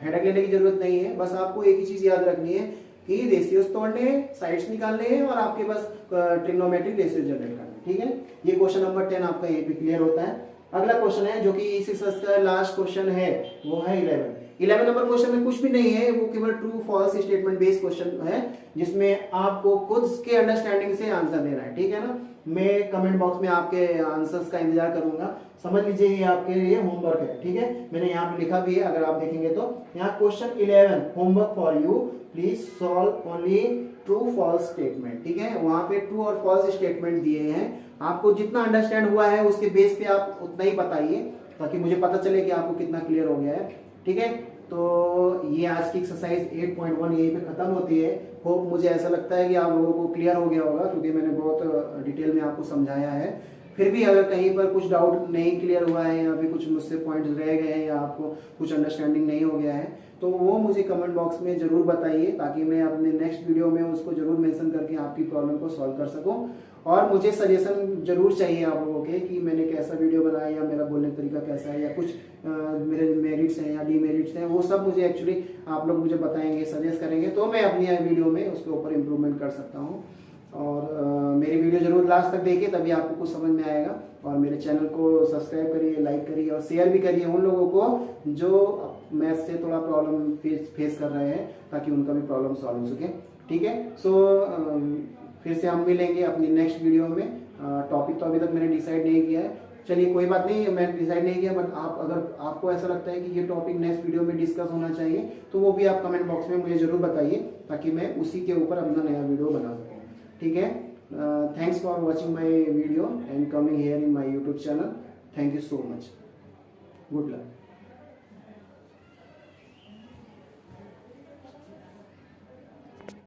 Speaker 1: हेडेक लेने की जरूरत नहीं है, बस आपको एक ही चीज याद रखनी है कि रेशियोज तोड़ने हैं, साइड्स निकालने हैं, और आपके पास ट्रिग्नोमेट्रिक रेशियो जनरेट करना है, ठीक है। ये क्वेश्चन नंबर 10 आपका यहीं पे क्लियर होता है। अगला क्वेश्चन है जो कि इसी का लास्ट क्वेश्चन है, वो है 11 नंबर क्वेश्चन में कुछ भी नहीं है, वो केवल true false statement based question है, जिसमें आपको खुद के अंडरस्टैंडिंग से आंसर देना है, ठीक है ना। मैं कमेंट बॉक्स में आपके आंसर्स का इंतजार करूंगा, समझ लीजिए ये आपके लिए होमवर्क है, ठीक है। मैंने यहाँ पे लिखा भी है, अगर आप देखेंगे तो यहाँ question 11 homework for you, please solve only true false statement, ठीक है। वहां पे ट्रू और फॉल्स स्टेटमेंट दिए हैं, आपको जितना अंडरस्टैंड हुआ है उसके बेस पे आप उतना ही बताइए, ताकि मुझे पता चले कि आपको कितना क्लियर हो गया है, ठीक है। तो ये आज की एक्सरसाइज 8.1 यहीं पे खत्म होती है। होप मुझे ऐसा लगता है कि आप लोगों को क्लियर हो गया होगा, क्योंकि मैंने बहुत डिटेल में आपको समझाया है। फिर भी अगर कहीं पर कुछ डाउट नहीं क्लियर हुआ है, या फिर कुछ मुझसे पॉइंट्स रह गए हैं, या आपको कुछ अंडरस्टैंडिंग नहीं हो गया है, तो वो मुझे कमेंट बॉक्स में जरूर बताइए, ताकि मैं अपने नेक्स्ट वीडियो में उसको जरूर मेंशन करके आपकी प्रॉब्लम को सॉल्व कर सकूं। और मुझे सजेशन जरूर चाहिए आप लोगों के कि मैंने कैसा वीडियो बनाया, या मेरा बोलने का तरीका कैसा है, या कुछ मेरे मेरिट्स हैं या डीमेरिट्स हैं, वो सब मुझे एक्चुअली आप लोग मुझे बताएंगे, सजेस्ट करेंगे, तो मैं अपनी वीडियो में उसके ऊपर इम्प्रूवमेंट कर सकता हूँ। और मेरी वीडियो जरूर लास्ट तक देखिए, तभी आपको कुछ समझ में आएगा। और मेरे चैनल को सब्सक्राइब करिए, लाइक करिए, और शेयर भी करिए उन लोगों को जो मैथ से थोड़ा प्रॉब्लम फेस कर रहे हैं, ताकि उनका भी प्रॉब्लम सॉल्व हो सके, ठीक है। सो फिर से हम मिलेंगे अपनी नेक्स्ट वीडियो में। टॉपिक तो अभी तक मैंने डिसाइड नहीं किया है, चलिए कोई बात नहीं, मैं डिसाइड नहीं किया, बट आप अगर आपको ऐसा लगता है कि ये टॉपिक नेक्स्ट वीडियो में डिस्कस होना चाहिए, तो वो भी आप कमेंट बॉक्स में मुझे जरूर बताइए, ताकि मैं उसी के ऊपर अपना नया वीडियो बना सकूँ, ठीक है। Thanks for watching my video and coming here in my YouTube channel. Thank you so much, good luck.